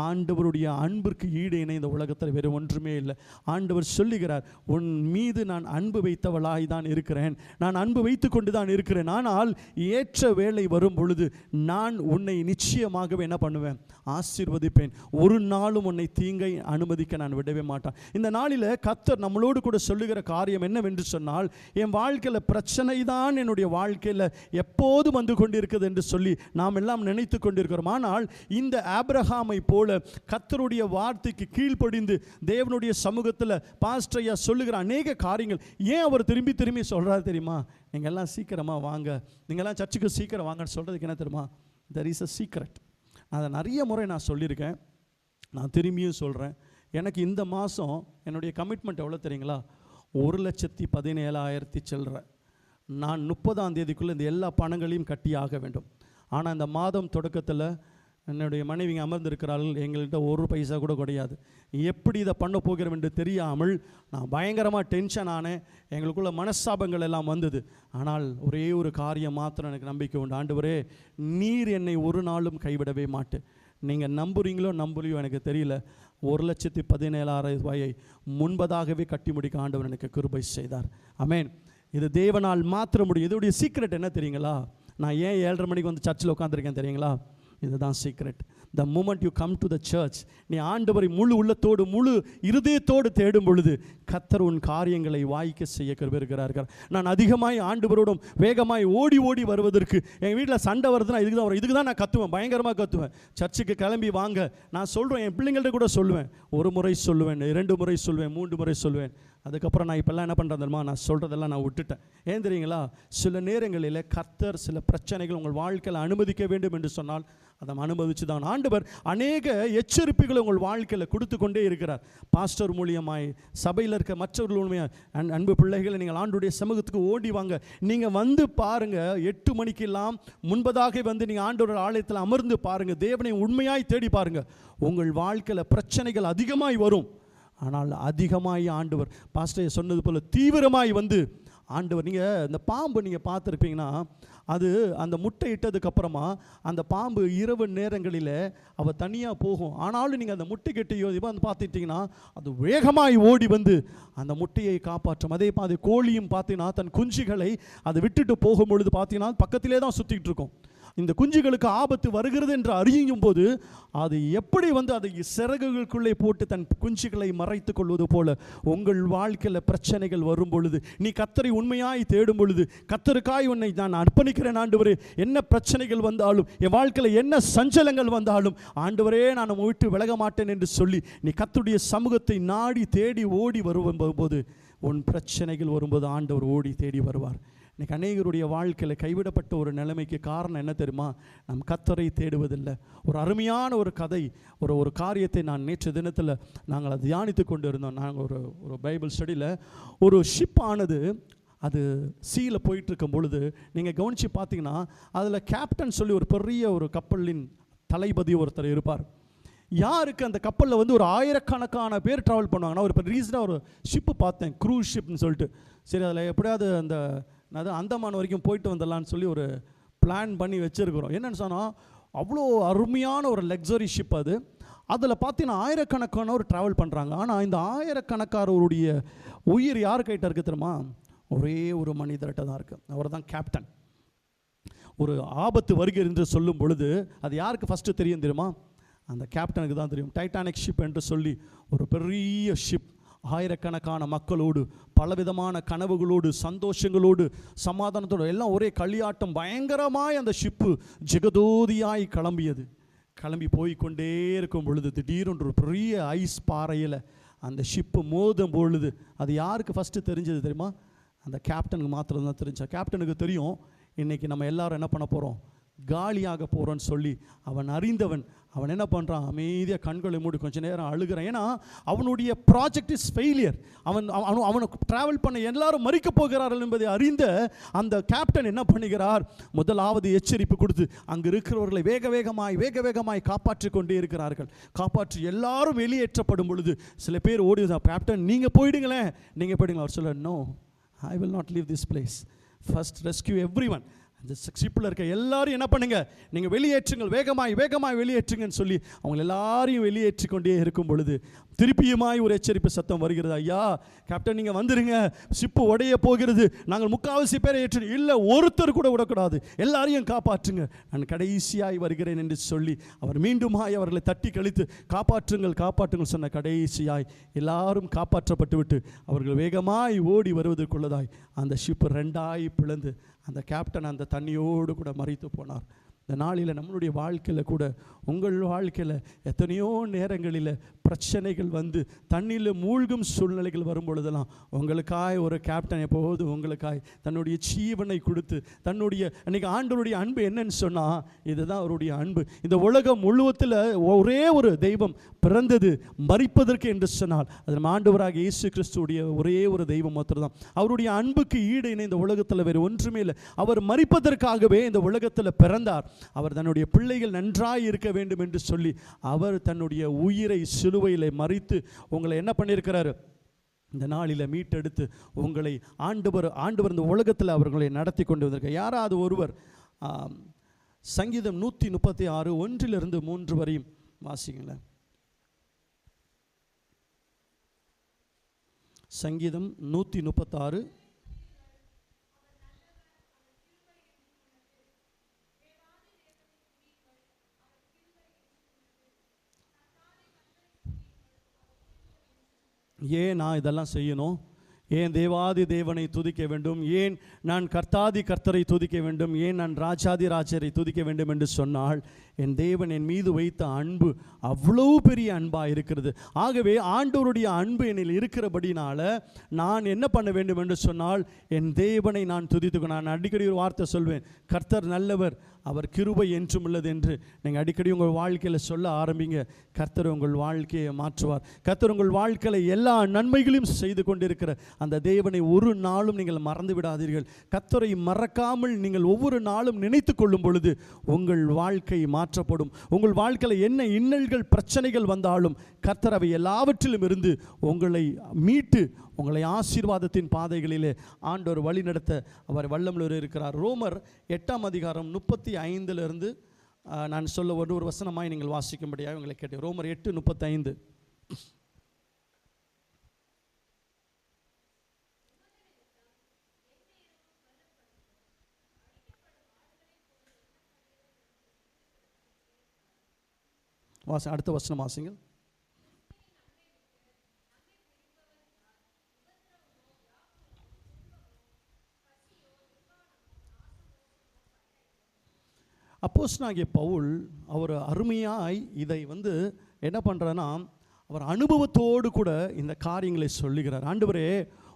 A: ஆண்டவருடைய அன்பிற்கு ஈடு இணை இந்த உலகத்தில் வேறு ஒன்றுமே இல்லை. ஆண்டவர் சொல்லுகிறார், உன் மீது நான் அன்பு வைத்தவளாய் தான் இருக்கிறேன், நான் அன்பு வைத்து கொண்டு தான் இருக்கிறேன். ஆனால் ஏற்ற வேளை வரும் பொழுது நான் உன்னை நிச்சயமாகவே என்ன பண்ணுவேன், ஆசீர்வதிப்பேன். ஒரு நாளும் உன்னை தீங்கை அனுமதிக்க நான் விடவே மாட்டான். இந்த நாளில் கர்த்தர் நம்மளோடு கூட சொல்லுகிற காரியம் என்னவென்று சொன்னால், என் வாழ்க்கையில் பிரச்சனை தான் என்னுடைய வாழ்க்கையில் எப்போது வந்து கொண்டிருக்கிறது என்று சொல்லி நாம் எல்லாம் நினைத்து கொண்டிருக்கிறோம். ஆனால் இந்த ஆபிரகாமை போல கர்த்தருடைய வார்த்தைக்கு கீழ்ப்படிந்து தேவனுடைய சமூகத்தில் பாஸ்டர் ஐயா சொல்லுகிற அநேக காரியங்கள் ஏன் அவர் திரும்பி திரும்பி சொல்கிறாரு தெரியுமா? நீங்கள் எல்லாம் சீக்கிரமாக வாங்க, நீங்கள்லாம் சர்ச்சுக்கு சீக்கிரம் வாங்கன்னு சொல்கிறதுக்கு என்ன தெரியுமா? There is a secret. அதை நிறைய முறை நான் சொல்லியிருக்கேன், நான் திரும்பியும் சொல்கிறேன். எனக்கு இந்த மாதம் என்னுடைய கமிட்மெண்ட் எவ்வளோ தெரியுங்களா? 1,17,000 சில்லற. நான் 30ஆம் தேதிக்குள்ளே இந்த எல்லா பணங்களையும் கட்டி ஆக வேண்டும். ஆனால் இந்த மாதம் தொடக்கத்தில் என்னுடைய மனைவிங்க அமர்ந்திருக்கிறார்கள், எங்கள்கிட்ட ஒரு பைசா கூட கிடையாது. எப்படி இதை பண்ண போகிறோம் என்று தெரியாமல் நான் பயங்கரமாக டென்ஷன் ஆனேன். எங்களுக்குள்ள மனஸ்தாபங்கள் எல்லாம் வந்தது. ஆனால் ஒரே ஒரு காரியம் மாத்திரம் எனக்கு நம்பிக்கை உண்டு, ஆண்டவரே நீர் என்னை ஒரு நாளும் கைவிடவே மாட்டேன். நீங்கள் நம்புறீங்களோ நம்புறியோ எனக்கு தெரியல, 1,17,000 ரூபாயை முன்பதாகவே கட்டி முடிக்க ஆண்டவர் எனக்கு கிருபை செய்தார். ஆமென். இது தேவனால் மாத்திர முடியும். இதோடைய சீக்ரெட் என்ன தெரியுங்களா? நான் ஏன் 7:30 மணிக்கு வந்து சர்ச்சில் உட்காந்துருக்கேன் தெரியுங்களா? இதுதான் secret. The moment you come to the church, நீ ஆண்டவரை முழு உள்ளத்தோடு முழு இருதயத்தோடு தேடும் பொழுது கர்த்தர் உன் காரியங்களை வாய்க்க செய்ய கருவிருக்கிறார்கள். நான் அதிகமாய் ஆண்டவரோடும் வேகமாய் ஓடி ஓடி வருவதற்கு, எங்கள் வீட்டில் சண்டை வருதுன்னா இதுக்கு தான் நான் கத்துவேன், பயங்கரமாக கத்துவேன். சர்ச்சுக்கு கிளம்பி வாங்க நான் சொல்கிறேன், என் பிள்ளைங்கள்ட்ட கூட சொல்லுவேன். ஒரு முறை சொல்லுவேன், 2 முறை சொல்லுவேன், 3 முறை சொல்லுவேன். அதுக்கப்புறம் நான் இப்போல்லாம் என்ன பண்ணுறேன் தெரியுமா? நான் சொல்கிறதெல்லாம் நான் விட்டுட்டேன். ஏன் தெரியுங்களா? சில நேரங்களில் கர்த்தர் சில பிரச்சனைகள் உங்கள் வாழ்க்கையில் அனுமதிக்க வேண்டும் என்று சொன்னால் அதை அனுபவிச்சு தான் ஆண்டவர் அநேக எச்சரிப்புகளை உங்கள் வாழ்க்கையில் கொடுத்து கொண்டே இருக்கிறார். பாஸ்டர் மூலியமாய், சபையில் இருக்க மற்றவர்கள் மூலியமாக, அன்பு பிள்ளைகளை நீங்கள் ஆண்டுடைய சமூகத்துக்கு ஓடி வாங்க. நீங்கள் வந்து பாருங்கள், 8 மணிக்கெல்லாம் முன்பதாக வந்து நீங்கள் ஆண்டவர் ஆலயத்தில் அமர்ந்து பாருங்கள், தேவனை உண்மையாய் தேடி பாருங்கள். உங்கள் வாழ்க்கையில் பிரச்சனைகள் அதிகமாய் வரும், ஆனால் அதிகமாய் ஆண்டவர் பாஸ்டர் சொன்னது போல் தீவிரமாய் வந்து ஆண்டவர், நீங்கள் இந்த பாம்பு நீங்கள் பார்த்துருப்பீங்கன்னா, அது அந்த முட்டை இட்டதுக்கப்புறமா அந்த பாம்பு இரவு நேரங்களில் அவள் தனியாக போகும். ஆனாலும் நீங்கள் அந்த முட்டை கட்டியோ வந்து பார்த்துட்டிங்கன்னா அது வேகமாய் ஓடி வந்து அந்த முட்டையை காப்பாற்றும். அதே மாதிரி கோழியும் பார்த்தீங்கன்னா தன் குஞ்சுகளை அதை விட்டுட்டு போகும் பொழுது பார்த்தீங்கன்னா பக்கத்திலே தான் சுற்றிக்கிட்டு இருக்கும். இந்த குஞ்சுகளுக்கு ஆபத்து வருகிறது என்று அறியும் போது அது எப்படி வந்து அதை சிறகுகளுக்குள்ளே போட்டு தன் குஞ்சுகளை மறைத்து கொள்வது போல உங்கள் வாழ்க்கையில் பிரச்சனைகள் வரும் பொழுது, நீ கர்த்தரை உண்மையாய் தேடும் பொழுது, கர்த்தருக்காய் உன்னை நான் அர்ப்பணிக்கிறேன் ஆண்டவரே, என்ன பிரச்சனைகள் வந்தாலும், என் வாழ்க்கையில் என்ன சஞ்சலங்கள் வந்தாலும் ஆண்டவரே நான் விட்டு விலக மாட்டேன் என்று சொல்லி நீ கர்த்தருடைய சமூகத்தை நாடி தேடி ஓடி வரும்போது உன் பிரச்சனைகள் வரும்போது ஆண்டவர் ஓடி தேடி வருவார். இன்றைக்கி அநேகருடைய வாழ்க்கையில் கைவிடப்பட்ட ஒரு நிலைமைக்கு காரணம் என்ன தெரியுமா? நம் கர்த்தரை தேடுவதில்லை. ஒரு அருமையான ஒரு கதை, ஒரு காரியத்தை நான் நேற்று தினத்தில் நாங்கள் அதை தியானித்து கொண்டு இருந்தோம். நாங்கள் ஒரு பைபிள் ஸ்டடியில் ஒரு ஷிப் ஆனது அது சீயில் போயிட்டுருக்கும் பொழுது நீங்கள் கவனித்து பார்த்தீங்கன்னா அதில் கேப்டன் சொல்லி ஒரு பெரிய ஒரு கப்பலின் தளபதி ஒருத்தர் இருப்பார். யாருக்கு அந்த கப்பலில் வந்து ஒரு 1000கணக்கான பேர் ட்ராவல் பண்ணுவாங்கன்னா, ஒரு இப்போ ரீசனாக ஒரு ஷிப்பு பார்த்தேன், க்ரூஸ் ஷிப்னு சொல்லிட்டு. சரி, அதில் எப்படியாவது அந்த அந்தமான் வரைக்கும் போயிட்டு வந்துடலான்னு சொல்லி ஒரு பிளான் பண்ணி வச்சுருக்கிறோம். என்னென்னு சொன்னால் அவ்வளோ அருமையான ஒரு லக்ஸரி ஷிப் அது. அதில் பார்த்தீங்கன்னா 1000கணக்கானவர் ட்ராவல் பண்ணுறாங்க. ஆனால் இந்த 1000கணக்கானவருடைய உயிர் யார் கைட்ட இருக்குது தெரியுமா? ஒரே ஒரு மனிதர்கிட்ட தான் இருக்குது. அவர் தான் கேப்டன். ஒரு ஆபத்து வருகிறது என்று சொல்லும் பொழுது அது யாருக்கு ஃபஸ்ட்டு தெரியும் தெரியுமா? அந்த கேப்டனுக்கு தான் தெரியும். டைட்டானிக் ஷிப் என்று சொல்லி ஒரு பெரிய ஷிப், ஆயிரக்கணக்கான மக்களோடு, பலவிதமான கனவுகளோடு, சந்தோஷங்களோடு, சமாதானத்தோடு எல்லாம் ஒரே களியாட்டம், பயங்கரமாய் அந்த ஷிப்பு ஜெகதோதியாய் கிளம்பி போய்கொண்டே இருக்கும் பொழுது திடீரென்று ஒரு பெரிய ஐஸ் பாறையில் அந்த ஷிப்பு மோதும் பொழுது அது யாருக்கு ஃபஸ்ட்டு தெரிஞ்சது தெரியுமா? அந்த கேப்டனுக்கு மாத்திரம்தான் தெரிஞ்சா. கேப்டனுக்கு தெரியும் இன்றைக்கி நம்ம எல்லாரும் என்ன பண்ண போகிறோம், காலியாக போகிறோன்னு சொல்லி அவன் அறிந்தவன். அவன் என்ன பண்ணுறான், அமைதியாக கண்களை மூடி கொஞ்ச நேரம் அழுகிறான். ஏன்னா அவனுடைய ப்ராஜெக்ட் இஸ் ஃபெயிலியர். அவனுக்கு ட்ராவல் பண்ண எல்லாரும் மறிக்க போகிறார்கள் என்பதை அறிந்த அந்த கேப்டன் என்ன பண்ணுகிறார், முதலாவது எச்சரிப்பு கொடுத்து அங்கு இருக்கிறவர்களை வேக வேகமாய் காப்பாற்றி கொண்டே இருக்கிறார்கள். காப்பாற்றி எல்லாரும் வெளியேற்றப்படும் பொழுது சில பேர் ஓடி, கேப்டன் நீங்கள் போயிடுங்களேன், நீங்கள் போயிடுங்களேன். அவர் சொல்ல, no, I will not leave this place, first rescue everyone. அந்த ஷிப்பில் இருக்க எல்லாரும் என்ன பண்ணுங்க, நீங்கள் வெளியேற்றுங்கள், வேகமாய் வெளியேற்றுங்கன்னு சொல்லி அவங்க எல்லாரையும் வெளியேற்றி கொண்டே இருக்கும் பொழுது திருப்பியுமாய் ஒரு எச்சரிப்பு சத்தம் வருகிறது. ஐயா கேப்டன், நீங்கள் வந்துடுங்க, ஷிப்பு உடைய போகிறது, நாங்கள் முக்கால்வாசி பேரை ஏற்று, இல்லை ஒருத்தர் கூட விடக்கூடாது, எல்லாரையும் காப்பாற்றுங்க, நான் கடைசியாய் வருகிறேன் என்று சொல்லி அவர் மீண்டுமாய் அவர்களை தட்டி கழித்து காப்பாற்றுங்கள் சொன்ன கடைசியாய் எல்லாரும் காப்பாற்றப்பட்டு விட்டு அவர்கள் வேகமாய் ஓடி வருவதற்குள்ளதாய் அந்த ஷிப்பு ரெண்டாய் பிளந்து அந்த கேப்டன் அந்த தண்ணியோடு கூட மறித்து போனார். இந்த நாளில் நம்மளுடைய வாழ்க்கையில் கூட, உங்கள் வாழ்க்கையில் எத்தனையோ நேரங்களில் பிரச்சனைகள் வந்து தண்ணியில் மூழ்கும் சூழ்நிலைகள் வரும் பொழுதெல்லாம் உங்களுக்காய் ஒரு கேப்டன் எப்போது உங்களுக்காய் தன்னுடைய ஜீவனை கொடுத்து தன்னுடைய அன்றைக்கி ஆண்டவருடைய அன்பு என்னன்னு சொன்னால் இதுதான் அவருடைய அன்பு. இந்த உலகம் முழுவத்தில் ஒரே ஒரு தெய்வம் பிறந்தது மரிப்பதற்கு என்று சொன்னால் அது நம்ம ஆண்டவராக இயேசு கிறிஸ்துடைய ஒரே ஒரு தெய்வம் மாத்திரம் தான். அவருடைய அன்புக்கு ஈடு இணை இந்த உலகத்தில் வேறு ஒன்றுமே இல்லை. அவர் மரிப்பதற்காகவே இந்த உலகத்தில் பிறந்தார். அவர் தன்னுடைய பிள்ளைகள் நன்றாய் இருக்க வேண்டும் என்று சொல்லி அவர் தன்னுடைய உயிரை சிலுவையில் மறித்து உங்களை என்ன பண்ணியிருக்கிறாரு, இந்த நாளில் மீட்டெடுத்து உங்களை ஆண்டவர் இந்த உலகத்தில் அவர்களை நடத்தி கொண்டு வந்திருக்க. யாராவது ஒருவர் சங்கீதம் 136 1 to 3 வரையும் வாசிங்களேன். சங்கீதம் 136. ஏன் நான் இதெல்லாம் செய்யணும், ஏன் தேவாதி தேவனை துதிக்க வேண்டும், ஏன் நான் கர்த்தாதி கர்த்தரை துதிக்க வேண்டும், ஏன் நான் ராஜாதி ராஜரை துதிக்க வேண்டும் என்று சொன்னால் என் தேவன் என் மீது வைத்த அன்பு அவ்வளோ பெரிய அன்பாக இருக்கிறது. ஆகவே ஆண்டவருடைய அன்பு என்னில் இருக்கிறபடினால நான் என்ன பண்ண வேண்டும் என்று சொன்னால் என் தேவனை நான் துதித்துக்கணும். நான் அடிக்கடி ஒரு வார்த்தை சொல்வேன், கர்த்தர் நல்லவர், அவர் கிருபை என்றும் உள்ளது என்று நீங்கள் அடிக்கடி உங்கள் வாழ்க்கையில் சொல்ல ஆரம்பிங்க. கர்த்தர் உங்கள் வாழ்க்கையை மாற்றுவார். கர்த்தர் உங்கள் வாழ்க்கையில் எல்லா நன்மைகளையும் செய்து கொண்டிருக்கிற அந்த தேவனை ஒரு நாளும் நீங்கள் மறந்து விடாதீர்கள். கர்த்தரை மறக்காமல் நீங்கள் ஒவ்வொரு நாளும் நினைத்து கொள்ளும் பொழுது உங்கள் வாழ்க்கை மாற்றப்படும். உங்கள் வாழ்க்கையில் என்ன இன்னல்கள் பிரச்சனைகள் வந்தாலும் கர்த்தர் அவை எல்லாவற்றிலும் இருந்து உங்களை மீட்டு உங்களை ஆசீர்வாதத்தின் பாதைகளிலே ஆண்டவர் வழி நடத்த அவர் வல்லமுள்ளவர் இருக்கிறார். ரோமர் 8 அதிகாரம் 35 நான் சொல்ல ஒரு வசனமாய் நீங்கள் வாசிக்கும்படியாக உங்களை கேட்டேன். ரோமர் 8:35. அடுத்த வசனம் வாசிங்கள். அப்போஸ்தலனாகிய பவுல் அவர் அருமையாய் இதை என்ன பண்ணுறான்னா அவர் அனுபவத்தோடு கூட இந்த காரியங்களை சொல்லுகிறார். ஆண்டவரே,